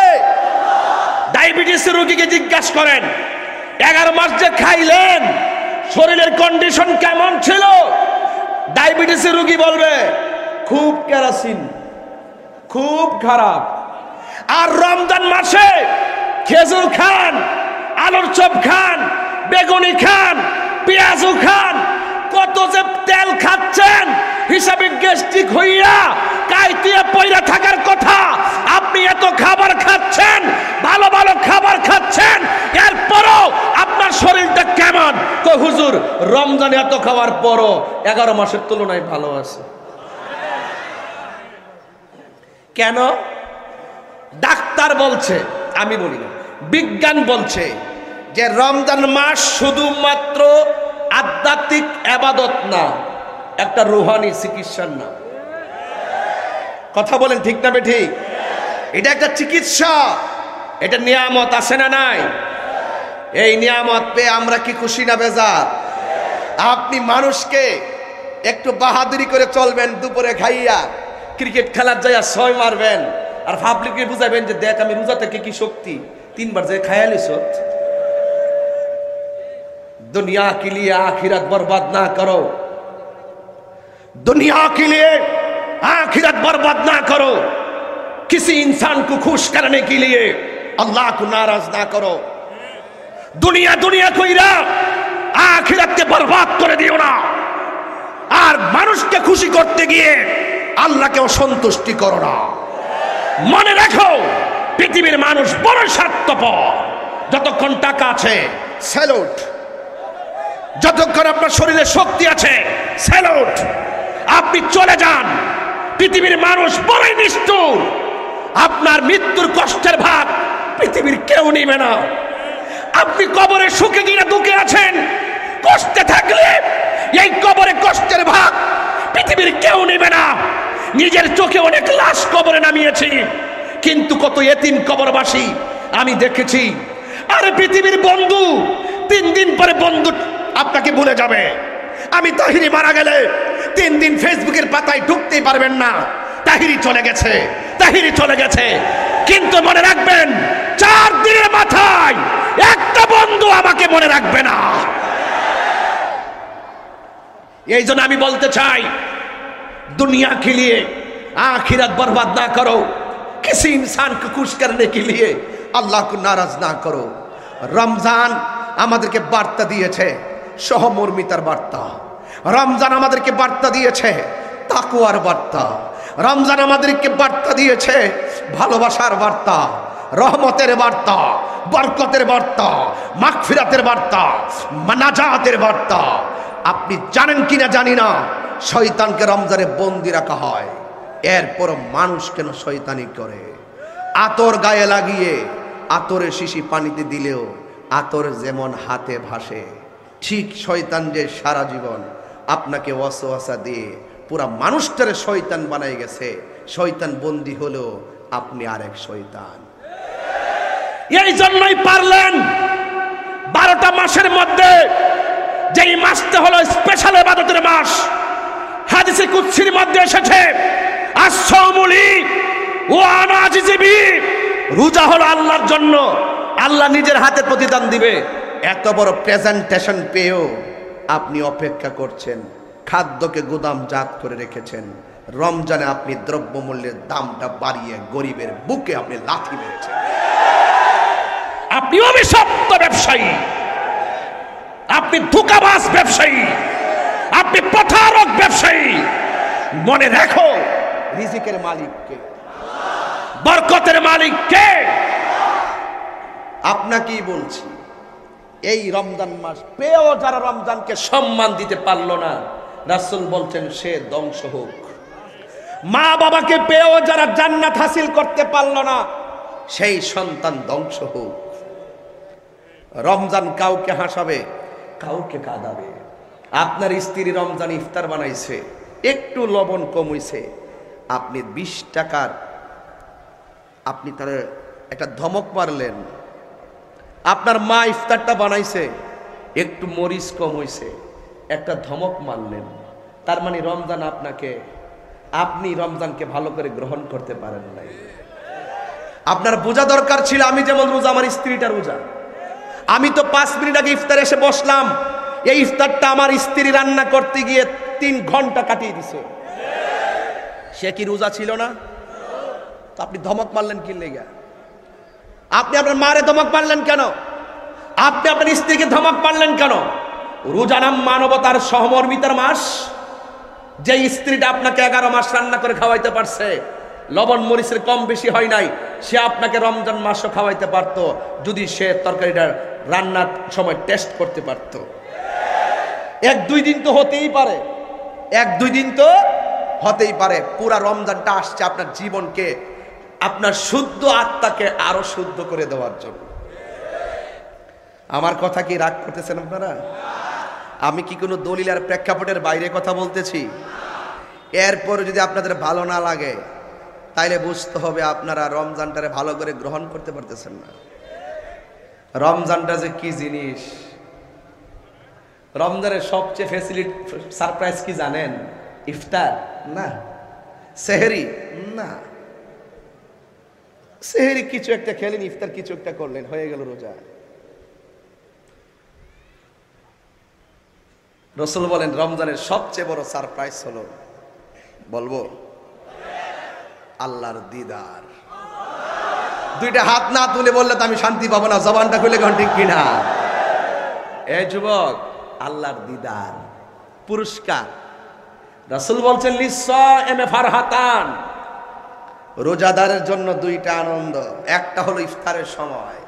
ডায়াবেটিস রোগীকে জিজ্ঞাসা করেন 11 মাস যে খাইলেন শরীরের কন্ডিশন কেমন ছিল? ডায়াবেটিস রোগী বলবে খুব কেরাসিন, খুব খারাপ। আর রমজান মাসে খেজুর খান, আলুর চপ খান, বেগুনি খান, পেঁয়াজু খান, কত যে তেল খাচ্ছেন হিসাবে গ্যাস্ট্রিক হইয়া কাইতিয়ে পয়রা থাকার কথা। আপনি এত খাবার খাচ্ছেন, ভালো ভালো খাবার খাচ্ছেন, এরপরও আপনার শরীরটা কেমন? তো হুজুর রমজানে এত খাওয়ার পরও 11 মাসের তুলনায় ভালো আছে। কেন? ডাক্তার বলছে, আমি বলি না, বিজ্ঞান বলছে যে রমজান মাস শুধুমাত্র আধ্যাত্মিক ইবাদত না, একটা রুহানি চিকিৎসার নাম। কথা বলেন ঠিক না ঠিক? এটা একটা চিকিৎসা, এটা নিয়ামত আছে না নাই? এই নিয়ামত পেয়ে আমরা কি খুশি না বেজার? আপনি মানুষকে একটু বাহাদুরি করে চলবেন, দুপুরে খাইয়া ক্রিকেট খেলার যাইয়া 6 মারবেন আর পাবলিককে বুঝাবেন যে দেখ আমি রোজা থেকে কি শক্তি, 3 বার যে খায়ালিস। दुनिया के लिए आखिरत बर्बाद ना करो, दुनिया के लिए आखिरत बर्बाद ना करो, किसी इंसान को खुश करने के लिए अल्लाह को नाराज ना करो। दुनिया दुनिया কইরা আখিরাতকে বরবাদ করে দিও না, আর মানুষকে খুশি করতে গিয়ে আল্লাহকে অসন্তুষ্টি করো না। মনে রাখো পৃথিবীর মানুষ বড় স্বার্থপর। যতক্ষণ টাকা আছে স্যালুট, যতক্ষণ আপনার শরীরে শক্তি আছে স্যালুট। আপনি চলে যান, পৃথিবীর মানুষ বড়ই নিষ্ঠুর। আপনার মৃত্যুর কষ্টের ভাগ পৃথিবীর কেউ নেবে না। আপনি কবরে সুখে কিনা দুঃখে আছেন, কষ্টে থাকলে এই কবরে কষ্টের ভাগ পৃথিবীর কেউ নেবে না। নিজের চোখে অনেক লাশ কবরে নামিয়েছি, কিন্তু কত এতিম কবরবাসী আমি দেখেছি। আরে পৃথিবীর বন্ধু 3 দিন পরে বন্ধু আপনাকে ভুলে যাবে। আমি তাহিরি মারা গেলে 3 দিন ফেসবুকের পাতায় ঢুকতেই পারবেন না, তাহিরি চলে গেছে, তাহিরি চলে গেছে। কিন্তু মনে রাখবেন 4 দিনের মাথায় একটা বন্ধু আমাকে মনে রাখবে না। এই জন্য আমি বলতে চাই, दुनिया के लिए आखिरत बर्बाद ना करो, किसी इंसान को खुश करने के लिए अल्लाह को नाराज ना करो। रमजान আমাদেরকে বার্তা দিয়েছে সহমর্মিতার বার্তা। রমজান আমাদেরকে বার্তা দিয়েছে তাকওয়ার বার্তা। রমজান আমাদেরকে বার্তা দিয়েছে ভালোবাসার বার্তা, রহমতের বার্তা, বরকতের বার্তা, মাগফিরাতের বার্তা, নাজাতের বার্তা। আপনি জানেন কিনা জানি না, শয়তানকে রমজানে বন্দি রাখা হয়, এরপর মানুষ কেন শয়তানি করে? আতর গায়ে লাগিয়ে আতরের শিশি পানিতে দিলেও আতর যেমন হাতে ভাসে, ঠিক শয়তান যে সারা জীবন আপনাকে ওয়াসওয়াসা দিয়ে পুরা মানুষটারে শয়তান বানাই গেছে। শয়তান বন্দি হলো আপনি আরেক শয়তান। এই জন্যই পারলেন 12টা মাসের মধ্যে যেই মাসটা হলো স্পেশাল ইবাদতের মাস, হাদিসে কুদসির মধ্যে এসেছে আস-সাওমুলি ওয়া আনা আজিজি বিহি, রোজা হলো আল্লাহর জন্য, আল্লাহ নিজের হাতে প্রতিদান দিবে। এত বড় প্রেজেন্টেশন পেয়েও আপনি অপেক্ষা করছেন, খাদ্যকে গুদামজাত করে রেখেছেন। রমজানে আপনি দ্রব্যমূল্যের দামটা বাড়িয়ে গরিবের বুকে আপনি লাথি মেরেছেন। আপনি অভিশপ্ত ব্যবসায়ী, আপনি ধোঁকাবাজ ব্যবসায়ী, আপনি প্রতারক ব্যবসায়ী। মনে রাখো, রিজিকের মালিক কে? বরকতের মালিক কে? আপনাকেই বলছি, এই রমজান মাস পেয়েও যারা রমজানকে সম্মান দিতে পারলো না, রাসূল বলছেন সে ধ্বংস হোক। মা বাবাকে পেয়েও যারা জান্নাত হাসিল করতে পারলো না, সেই সন্তান ধ্বংস হোক। রমজান কাউকে হাসাবে, কাউকে কাঁদাবে। আপনার স্ত্রী রমজান ইফতার বানাইছে, একটু লবণ কম হইছে, আপনি 20 টাকার আপনি তার একটা ধমক মারলেন। আপনার মা ইফতারটা বানাইছে, একটু মরিচ কম হইছে, একটা ধমক মারলেন। তার মানে রমজান আপনি রমজানকে ভালো করে গ্রহণ করতে পারেন নাই। আপনার বোঝা দরকার ছিল, আমি যেমন রোজা, আমার স্ত্রীটা রোজা। আমি তো 5 মিনিট আগে ইফতার এসে বসলাম, এই ইফতারটা আমার স্ত্রী রান্না করতে গিয়ে 3 ঘন্টা কাটিয়ে দিছে। সে কি রোজা ছিল না? তো আপনি ধমক মারলেন কি লেগা? আপনি আপনার মারে ধমক মারলেন কেন? আপনি আপনার স্ত্রীকে ধমক মারলেন কেন? রোজা নাম মানবতার সহমর্মিতার মাস। যে স্ত্রীটা আপনাকে 11 মাস রান্না করে খাওয়াইতে পারছে, লবণ মরিচের কম বেশি হয় নাই, সে আপনাকে রমজান মাসও খাওয়াইতে পারতো যদি সে তরকারিটা রান্নার সময় টেস্ট করতে পারত। 1-2 দিন তো হতেই পারে, 1-2 দিন তো হতেই পারে। পুরা রমজানটা আসছে আপনার জীবনকে, আপনার শুদ্ধ আত্মাকে আরো শুদ্ধ করে দেওয়ার জন্য। আমার কথা কি রাগ করতেছেন আপনারা? আমি কি কোনো দলিল আর প্রেক্ষাপটের বাইরে কথা বলতেছি? এরপরে যদি আপনাদের ভালো না লাগে, তাইলে বুঝতে হবে আপনারা রমজানটারে ভালো করে গ্রহণ করতে পারতেছেন না। রমজানটা যে কি জিনিস! রমজানের সবচেয়ে ফ্যাসিলিটি সারপ্রাইজ কি জানেন? ইফতার না, সেহরি না। সেহরি কিছু একটা খেলেন, ইফতার কিছু একটা করলেন, হয়ে গেল রোজা। রাসূল বলেন রমজানের সবচেয়ে বড় সারপ্রাইজ হলো, বলবো, আল্লাহর দিদার। 2টা হাত না তুলে বললে তো আমি শান্তি পাবো না, জবানটা খুলে কোন ঠিক কিনা? এ যুবক, আল্লাহর দিদার পুরস্কার। রাসূল বলছেন লিসাইমে ফারহাতান, রোজাদারের জন্য দুইটা আনন্দ, একটা হলো ইফতারের সময়,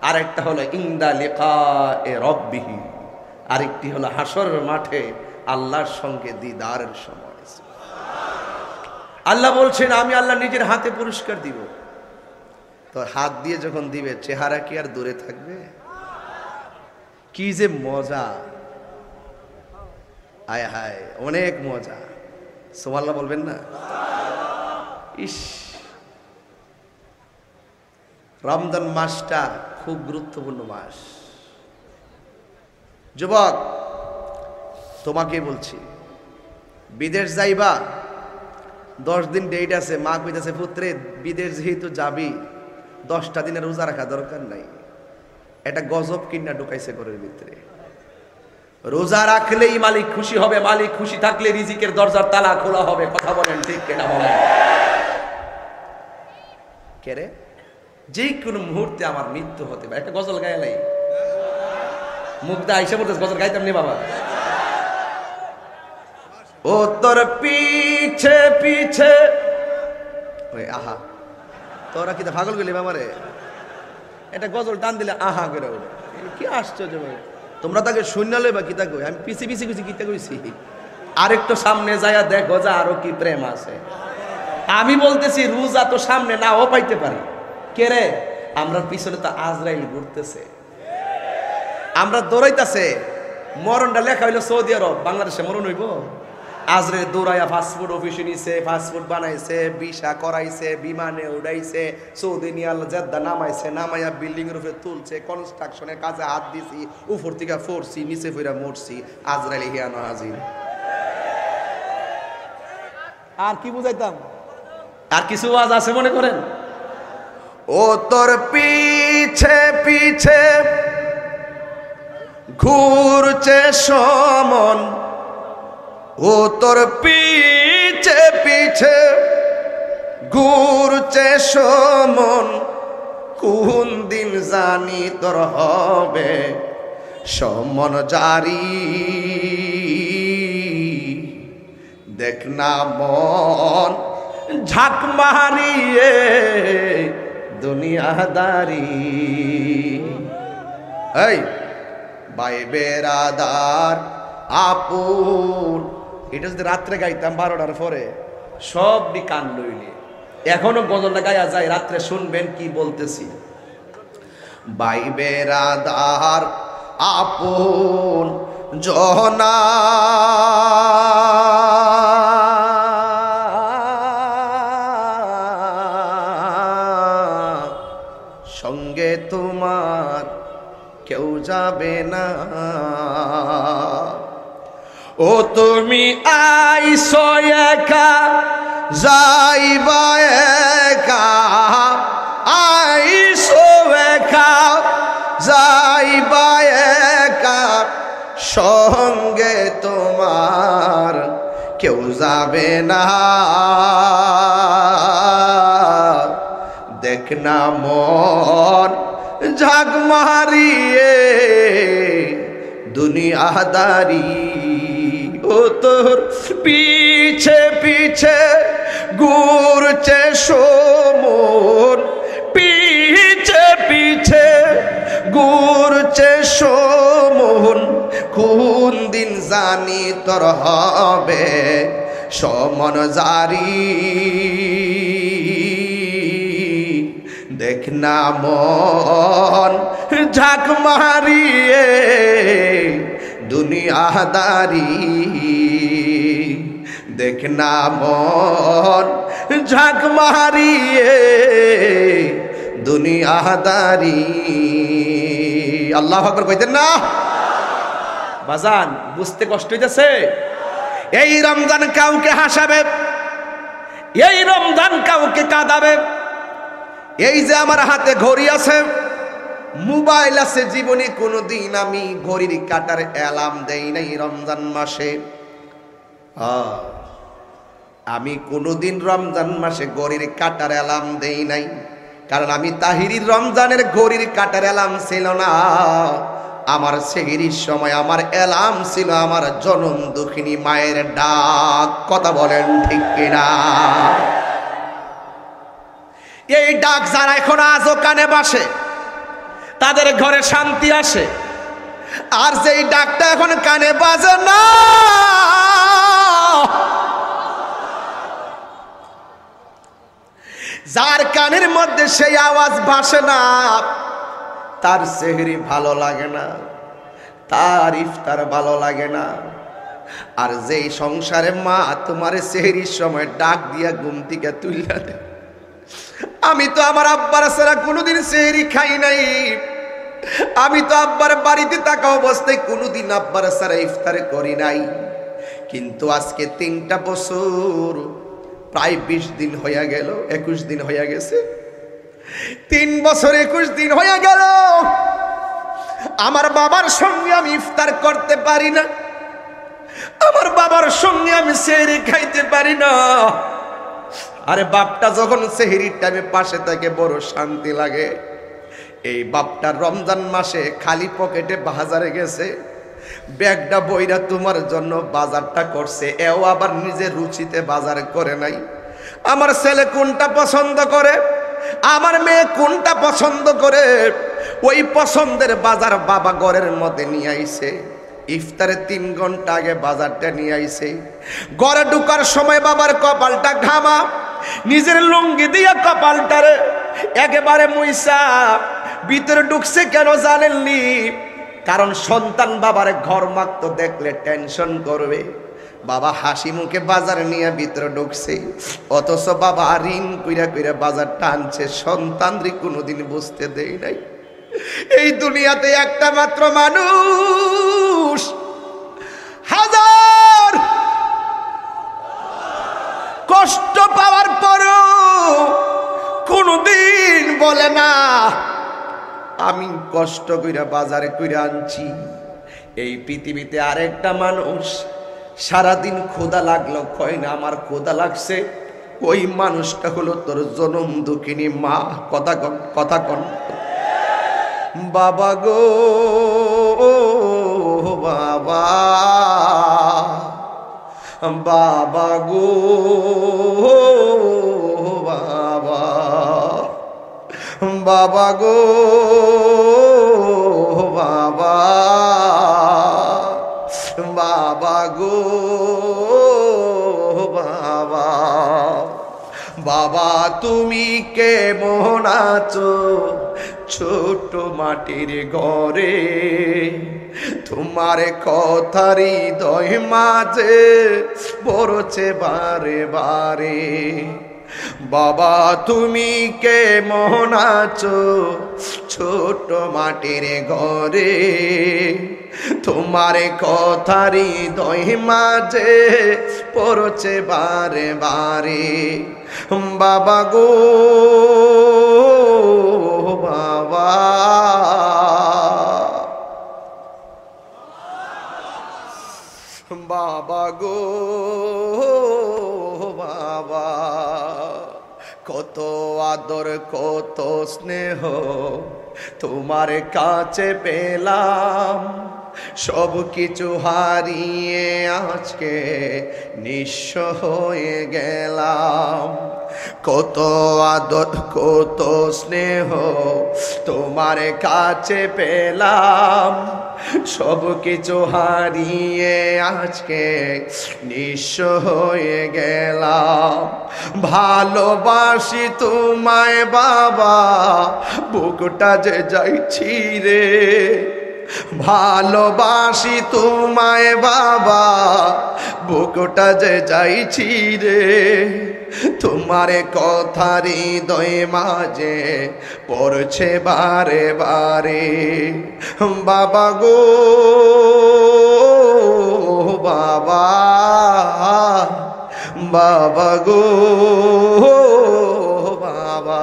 আরেকটা হলো ইনদা লিকায়ে রাব্বিহি, আরেকটি হলো হাসরের মাঠে আল্লাহর সঙ্গে দিদারের সময়। আল্লাহ বলছেন আমি আল্লাহ নিজের হাতে পুরস্কার দিব। তো হাত দিয়ে যখন দিবে চেহারা কি আর দূরে থাকবে? কি যে মজা, আয় হায় অনেক মজা। সুবহানাল্লাহ বলবেন না? ইস, রমজান মাসটা খুব গুরুত্বপূর্ণ মাস। যুবক তোমাকে বলছি, বিদেশ যাইবা, 10 দিন ডেট আছে, মা কইতাছে পুত্রে বিদেশ যেহেতু যাবি 10টা দিনের রোজা রাখা দরকার নাই। এটা গজব কিনা ঢুকাইছে ঘরের ভিতরে। রোজা রাখলেই মালিক খুশি হবে, মালিক খুশি থাকলে রিজিকের দরজার তালা খোলা হবে। কথা বলেন ঠিক কিনা বলেন? কে রে? যে কোনো মুহূর্তে আমার মৃত্যু হতে পারে। একটা গজল গাইলাই, মুগ্ধা আইসা বলতেছে গজল গাইতাম নি বাবা। ও তোর পিছে পিছে, ওই আহা, তোরা কি পাগল গেলি আমারে? এটা গজল টান দিলে আহা করে ওঠে, কি আশ্চর্য ভাই। তোমরা তাকে শূন্যালে বা কিতা কই, আমি পিছে পিছে কইছি কিতা কইছি। আরেকটু সামনে যাইয়া দেখো যে আরো কি প্রেম আছে। আমি বলতেছি রোজা তো সামনে নাও পাইতে পারি। কে রে? আমরা পিছনে তো আজরাইল ঘুরতেছে, আমরা দৌড়াইতেছে। মরণটা লেখা হইলো সৌদি আরব, বাংলাদেশে মরণ হইব? আজরাইল দৌড়াইয়া ফাস্টফুড অফিসে নিছে, ফাস্টফুড বানাইছে, ভিসা করাইছে, বিমানে উড়াইছে, সৌদি নিয়ে জেদ্দা নামাইছে, নামাইয়া বিল্ডিং এর উপরে তুলছে, কনস্ট্রাকশনের কাজে হাত দিছি, উপর থেকে পড়ছি, নিচে ফিরা মরছি। আজরাইল হিয়ানো হাজির। আর কি বুঝাইতাম? আর কিছু আওয়াজ আছে মনে করেন? ও তোর পিছে পিছে ঘুরছে সমন, ও তোর পিছে পিছে ঘুরছে সমন, কোন দিন জানি তোর হবে সমন জারি। দেখ না মন ঝাঁক মারিয়ে দুনিয়াদারি। এই ভাই বেরাদার আপুন, এটা যদি রাত্রে গাইতাম 12টার পরে সব কান লইলে, এখনো গজলটা গায়া যায়, রাত্রে শুনবেন কি বলতেছি। ভাই বেরাদার আপন জনা, সঙ্গে তোমার কেউ যাবে না। ও তুমি আইসো একা যাইবা একা, আইসো একা যাইবা একা, সঙ্গে তোমার কেউ যাবে না। দেখ না মন ঝাঁক মারিয়ে দুনিয়াদারি। ও তোর পিছে পিছে ঘুরছে সমন, পিছে পিছে ঘুরছে সমন, কোন দিন জানি তোর হবে সমন জারি। দেখ না মন ঝাঁক মারিয়ে দুনিয়াদারি। দেখ না মন ঝাঁক মারিয়ে দুনিয়াদারি। আল্লাহু আকবার কইতেন না? বাজান বুঝতে কষ্ট হইতেছে? এই রমজান কাউকে হাসাবে, এই রমজান কাউকে কাঁদাবে। এই যে আমার হাতে ঘড়ি আছে, মোবাইল আছে, জীবনে কোনোদিন আমি ঘড়ির কাটার অ্যালার্ম দেই নাই রমজান মাসে। আমি কোনোদিন রমজান মাসে ঘড়ির কাটার অ্যালার্ম দেই নাই, কারণ আমি তাহিরির রমজানের ঘড়ির কাটার অ্যালার্ম ছিল না। আমার সেহরির সময় আমার অ্যালার্ম ছিল আমার জনম দুঃখিনী মায়ের ডাক। কথা বলেন ঠিক কিনা? এই ডাক যারা এখন আজও কানে বাসে তাদের ঘরে শান্তি আসে। আর যেই ডাকটা এখন কানে বাজে না, যার কানের মধ্যে সেই আওয়াজ ভাসে না, তার সেহরি ভালো লাগে না, তার ইফতার ভালো লাগে না। আর যেই সংসারে মা তোমার সেহরির সময় ডাক দিয়া ঘুম থেকে তুইলা দেয়, আমি তো আমার আব্বার ছাড়া কোনোদিন সেহরি খাই নাই, আমি তো আব্বার বাড়িতে থাকা অবস্থায় কোনোদিন আব্বার ছাড়া ইফতার করি নাই, কিন্তু আজকে 3টা বছর প্রায় 20 দিন হইয়া গেল, 21 দিন হইয়া গেছে, 3 বছর 21 দিন হইয়া গেল আমার বাবার সঙ্গে আমি ইফতার করতে পারি না, আমার বাবার সঙ্গে আমি সেহরি খাইতে পারি না। আরে বাপটা যখন সেহরির টাইমে পাশে থাকে বড় শান্তি লাগে। এই বাপটা রমজান মাসে খালি পকেটে বাজারে গেছে, ব্যাগটা বইরা তোমার জন্য বাজারটা করছে, এও আবার নিজের রুচিতে বাজার করে নাই। আমার ছেলে কোনটা পছন্দ করে, আমার মেয়ে কোনটা পছন্দ করে, ওই পছন্দের বাজার বাবা ঘরের মধ্যে নিয়ে আইছে। ইফতারে 3 ঘন্টা আগে বাজারটা নিয়ে আইছে। ঘরে ঢুকার সময় বাবার কপালটা ঘামা, নিজের লুঙ্গি দিয়া কপালটারে একেবারে মুইসা ভিতরে ঢুকছে। কেন জানেননি? কারণ সন্তান বাবার ঘর মাখতো দেখলে টেনশন করবে। বাবা হাসি মুখে বাজার নিয়ে ভিতরে ঢুকছে, অথচ বাবা ঋণ কইরা কইরা বাজার টানছে, সন্তানরে কোনোদিন বুঝতে দেয় নাই। এই দুনিয়াতে একটা মাত্র মানুষ হাজার কষ্ট পাওয়ার পরও কোনোদিন বলে না আমি কষ্ট কইরা বাজারে কইরা আনছি। এই পৃথিবীতে আরেকটা মানুষ সারাদিন ক্ষুধা লাগলো কয় না আমার ক্ষুধা লাগছে, ওই মানুষটা হলো তোর জনম দুঃখিনী মা। কথা কন বাবা গো বাবা, বাবা গো বাবা, বাবা গো বাবা, বাবা গো বাবা। বাবা তুমি কেমন আছো ছোট মাটির ঘরে, তোমার কথা হৃদয় মাঝে পড়ছে বারে বারে। বাবা তুমি কেমন আছো ছোট মাটির ঘরে, তোমার কথা হৃদয় মাঝে পড়ছে বারে বারে। বাবা গো বাবা, বাবা গো বাবা, কত আদর কত স্নেহ তোমার কাছে পেলাম, সব কিছু হারিয়ে আজকে নিঃস্ব হয়ে গেলাম। কত আদর কত স্নেহ তোমার কাছে পেলাম, সব কিছু হারিয়ে আজকে নিঃস্ব হয়ে গেলাম। ভালোবাসি তোমায় বাবা, বুকটা যে যাইছি রে। ভালোবাসি তোমায় বাবা, বুকটা যে যাইছি রে। তোমার কথা হৃদয় মাঝে পড়ছে বারে বারে। বাবা গো বাবা, বাবা গো বাবা,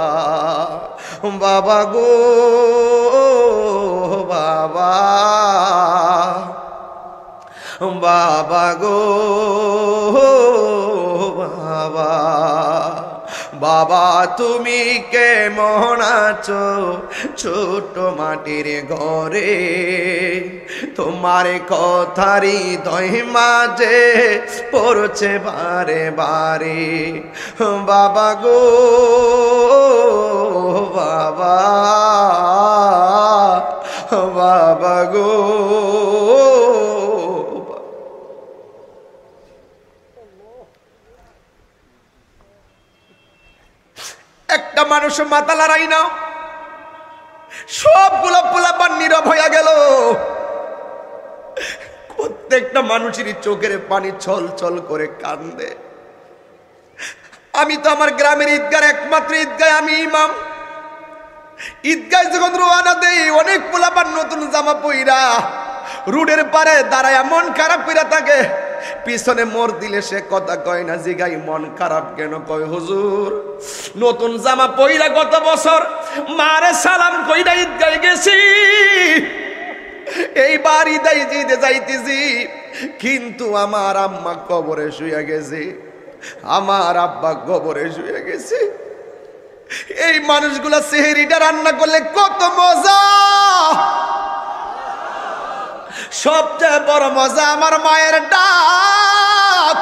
বাবা গো বাবা, বাবা গো বাবা, বাবা তুমি কেমন আছো ছোট মাটির ঘরে, তোমার কথারি হৃদয় মাঝে পড়ছে বারে বারে। বাবা গো বাবা, বাবা গো। একটা মানুষ মাথা লড়াই না, সবগুলো পোলাপান নীরব হইয়া গেল। প্রত্যেকটা মানুষেরই চোখের পানি ছল ছল করে কান্দে। আমি তো আমার গ্রামের ঈদগার একমাত্র ঈদগায় আমি ইমাম। ঈদগায় যখন রোয়ানা দেই, অনেক পোলাপান নতুন জামা পইরা রোডের পারে দাঁড়ায় মন খারাপ কইরা থাকে। পিছনে মোড় দিলে সে কথা কয় না, জিগাই মন খারাপ কেন? কয় হুজুর নতুন জামা পইরা গত বছর মারে সালাম কইরা ঈদগায় গেছি, এইবার ঈদে যাইতেছি, কিন্তু আমার আম্মা কবরে শুয়ে গেছে, আমার আব্বা কবরে শুয়ে গেছে। এই মানুষগুলা সেহরিটা রান্না করলে কত মজা! সবচেয়ে বড় মজা আমার মায়ের ডাক,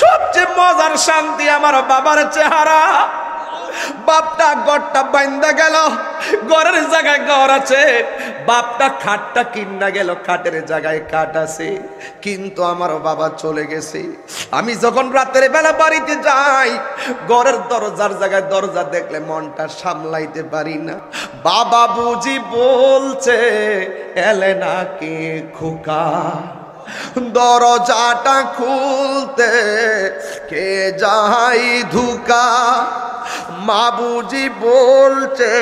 সবচেয়ে মজার শান্তি আমার বাবার চেহারা। বাপটা গড়টা বাইন্দা গেল, ঘরের জায়গায় ঘর আছে, বাপটা খাটটা কিনা গেল, খাটের জায়গায় খাট আছে, কিন্তু আমার বাবা চলে গেছে। আমি যখন রাতের বেলা বাড়িতে যাই, ঘরের দরজার জায়গায় দরজা দেখলে মনটা সামলাইতে পারি না। বাবা বুঝি বলছে এলে নাকি খোকা, দরজাটা খুলতে কে যাই ধুকা। মা বুঝি বলছে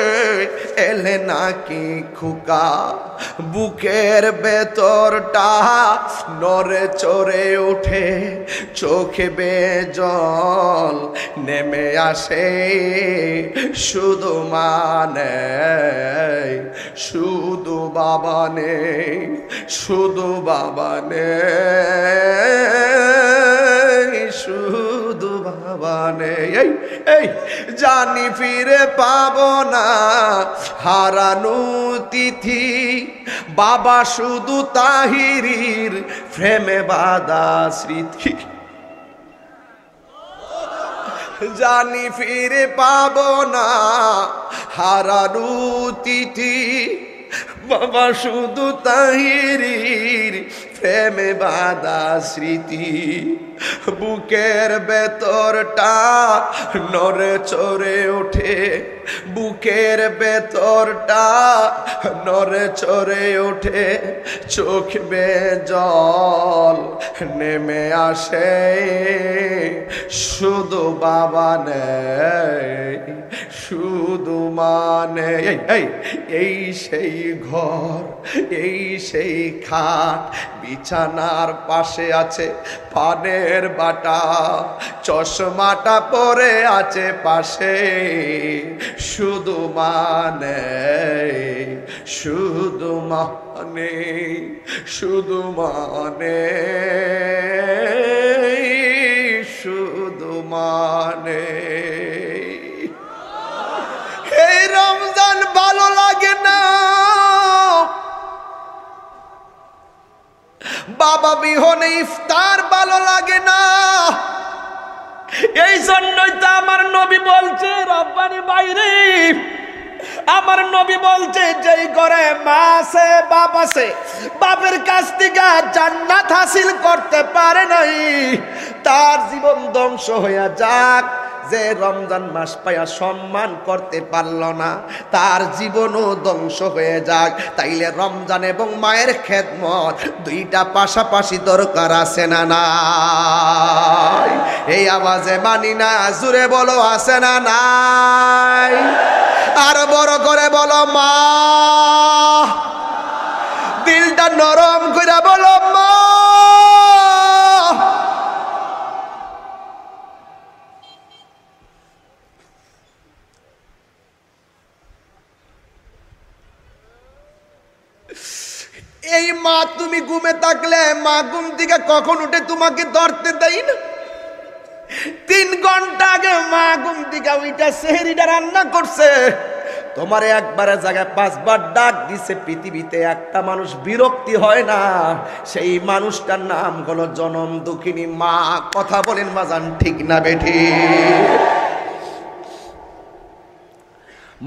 এলে নাকি খোকা, বুকের ভেতরটা নড়ে চড়ে ওঠে, চোখে বেজল নেমে আসে, শুধু মানে শুধু বাবা নেই, শুধু বাবা নেই, শুধু বাবা নেই। এই জানি ফিরে পাবো না হারানো তিথি, বাবা শুধু তাহিরির প্রেমে বাঁধা স্মৃতি। জানি ফিরে পাবো না হারানো তিথি, বাবা শুধু তাহিরির প্রেমে বাঁধা স্মৃতি। বুকের ভেতরটা নড়ে চড়ে ওঠে, বুকের ভেতরটা নড়ে চড়ে ওঠে, চোখ বেজল নেমে আসে, শুধু বাবা নেই, শুধু মানে। এই সেই ঘর, এই সেই খাট, বিছানার পাশে আছে পানের বাটা, চশমাটা পরে আছে পাশে, শুধু মানে, শুধু মানে, শুধু মানে, শুধু মানে। এই রমজান ভালো লাগে না, বাবা বিহনে ইফতার ভালো লাগে না। এই জন্যই তো আমার নবী বলছে, রব্বানি বাইরে আমার নবী বলছে, যেই ঘরে মা আছে বাপ আছে, বাপের কাছ থেকে জান্নাত হাসিল করতে পারে নাই, তার জীবন ধ্বংস হইয়া যাক। যে রমজান মাস পাইয়া সম্মান করতে পারল না, তার জীবনও ধ্বংস হয়ে যাক। তাইলে রমজান এবং মায়ের খেদমত দুইটা পাশাপাশি দরকার আছে না নাই? এই আওয়াজে মানি না, জুড়ে বলো আছে না নাই? আর বড় করে বলো মা, দিলটা নরম করে বলো মা। এই মা তুমি ঘুমে থাকলে, মা ঘুম থেকে কখন উঠে তোমাকে ধরতে দেয় না। 3 ঘন্টা আগে মা ঘুম থেকে উইটা সেহরিটা রান্না করছে, তোমার একবারে জায়গায় 5 বার ডাক দিছে। পৃথিবীতে একটা মানুষ বিরক্তি হয় না, সেই মানুষটার নাম হলো জনম দুঃখিনী মা। কথা বলেন বাজান, ঠিক না বেঠি?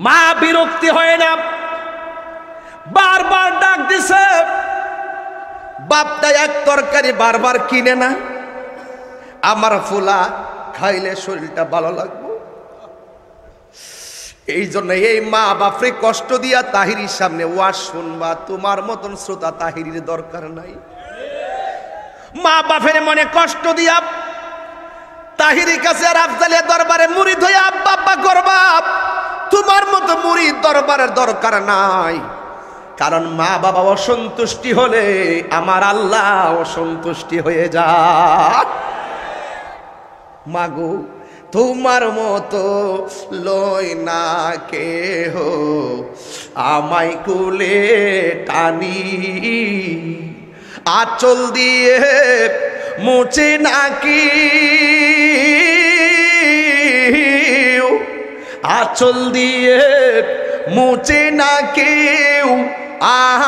মা বিরক্তি হয় না, বারবার ডাক দিছে। বাপটা এক তরকারি বারবার কিনে না, আমার ফুলা খাইলে শরীরটা ভালো লাগবে, এই জন্য এই মা বাপরে কষ্ট দিয়া তাহিরির সামনে ওয়াজ শুনবা। তোমার মতন শ্রোতা তাহিরির দরকার নাই। মা বাপের মনে কষ্ট দিয়া তাহিরির কাছে আর আফজালের দরবারে মুরিদ হয়ে আব্বা আব্বা করবা, তোমার মতো মুরিদ দরবারের দরকার নাই। কারণ মা বাবা অসন্তুষ্টি হলে আমার আল্লাহ অসন্তুষ্টি হয়ে যায়। মাগো তোমার মতো লই না কেহ আমায় কুলে টানি, আঁচল দিয়ে মুছে নাকি, আঁচল দিয়ে মুছে না কেউ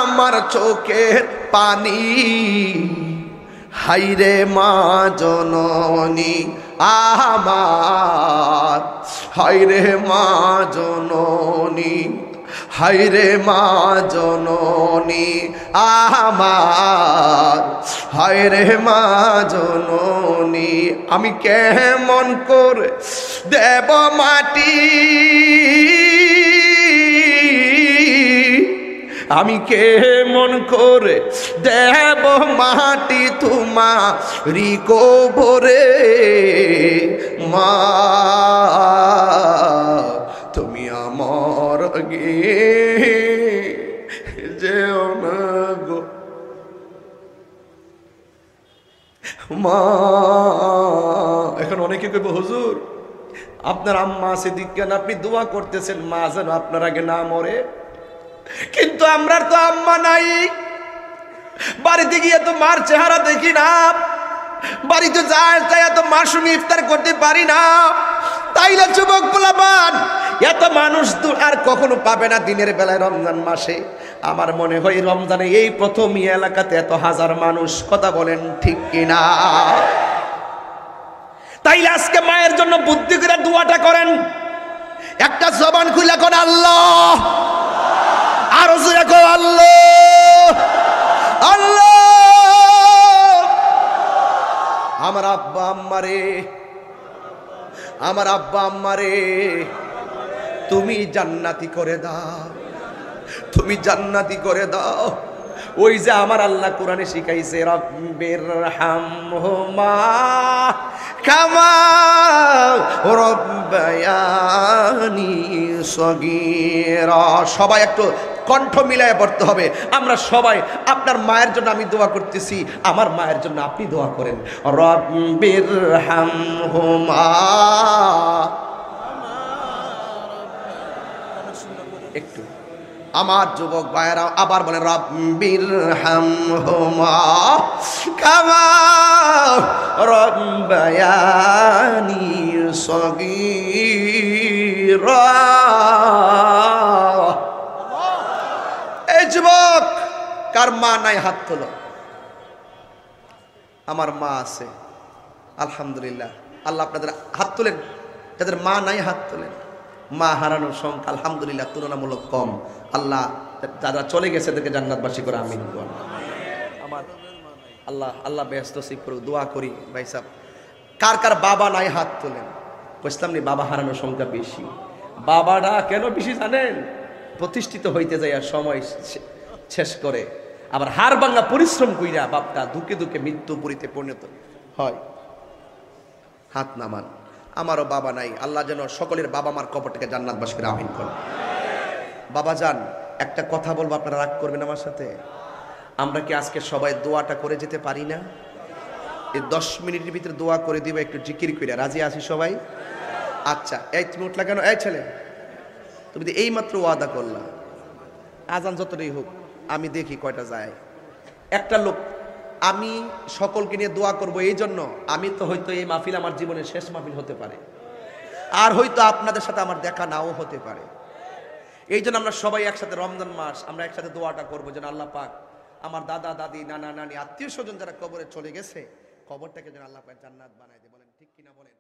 আমার চোখের পানি। হাইরে মা জননী আমার, হাইরে মা জননী, হাইরে মা জননী আমার, হাইরে মা জননী। আমি কেমন করে দেব মাটি, আমি কেমন করে দেব মাটি তোমারি কবরে। মা তুমি আমার আগে যেও না গো মা। এখন অনেকে কইব হুজুর আপনার আম্মা আছে দিকেন আপনি দোয়া করতেছেন মা যেন আপনার আগে না মরে, কিন্তু আমরা তো আম্মা নাই, বাড়িতে গিয়ে তো মার চেহারা দেখি না, বাড়িতে যায় তাই এত মার সঙ্গে ইফতার করতে পারি না। তাইলে যুবক পোলাপান এত মানুষ আর কখনো পাবে না দিনের বেলায় রমজান মাসে। আমার মনে হয় রমজানে এই প্রথম এই এলাকাতে এত হাজার মানুষ। কথা বলেন ঠিক কিনা? তাইলে আজকে মায়ের জন্য বুদ্ধি করে দোয়াটা করেন। একটা জবান খুলে কোন আল্লাহ, আরো জোরে কো আল্লাহ, আল্লাহ। আমার আব্বা আম্মারে, আমার আব্বা আম্মারে তুমি জান্নাতি করে দাও, তুমি জান্নাতি করে দাও। ওই যে আমার আল্লাহ কোরআনে শিখাইছে রব্বির হামহুমা কামা রব্বায়ানি সগীরা। সবাই একটু কণ্ঠ মিলায় পড়তে হবে। আমরা সবাই আপনার মায়ের জন্য আমি দোয়া করতেছি, আমার মায়ের জন্য আপনি দোয়া করেন। রব্বির হামহুমা, একটু আমার যুবক ভাইয়েরা আবার বলেন রব্বির হামহুমা কামা রব্বায়ানি সগীরা। এই যুবক কার মা নাই হাত তোলো। আমার মা আছে আলহামদুলিল্লাহ। আল্লাহ আপনাদের হাত তোলেন, যাদের মা নাই হাত তোলেন। মা হারানোর সংখ্যা আলহামদুলিল্লাহ তুলনামূলক কম। আল্লাহ যারা চলে গেছে তাদেরকে জান্নাতবাসী করে আমিন। আমার আল্লাহ আল্লাহ ব্যস্ত করে দোয়া করি। ভাই সাহেব কার কার বাবা নাই হাত তোলেন। বুঝলাম নি বাবা হারানোর সংখ্যা বেশি। বাবারা কেন বেশি জানেন? প্রতিষ্ঠিত হইতে যায় আর সময় শেষ করে আবার হাড় ভাঙা পরিশ্রম কইরা বাপটা দুঃখে দুঃখে মৃত্যু পুরীতে পরিণত হয়। হাত নামান। আমারও বাবা নাই, আল্লাহ যেন সকলের বাবা মার কবরটাকে জান্নাতবাসী করে আমিন করেন। বাবা যান একটা কথা বলবো, আপনারা রাগ করবেন আমার সাথে? আমরা কি আজকে সবাই দোয়াটা করে যেতে পারি না? এই 10 মিনিটের ভিতরে দোয়া করে দিব, একটু জিকির কইরা। রাজি আছি সবাই? আচ্ছা এই তুমি উঠলা কেন? এই ছেলে তুমি তো এই মাত্র ওয়াদা করলা, আজান যতটাই হোক আমি দেখি কয়টা যায়। একটা লোক আমি সকলকে নিয়ে দোয়া করব এই জন্য, আমি তো হয়তো এই মাহফিল আমার জীবনের শেষ মাহফিল হতে পারে, আর হয়তো আপনাদের সাথে আমার দেখা নাও হতে পারে। এই জন্য আমরা সবাই একসাথে রমজান মাস আমরা একসাথে দোয়াটা করবো যেন আল্লাহ পাক আমার দাদা দাদি নানা নানি আত্মীয় স্বজন যারা কবরে চলে গেছে, কবরটাকে যেন আল্লাহ পাক জান্নাত বানায় দেয়। বলেন ঠিক কিনা বলেন।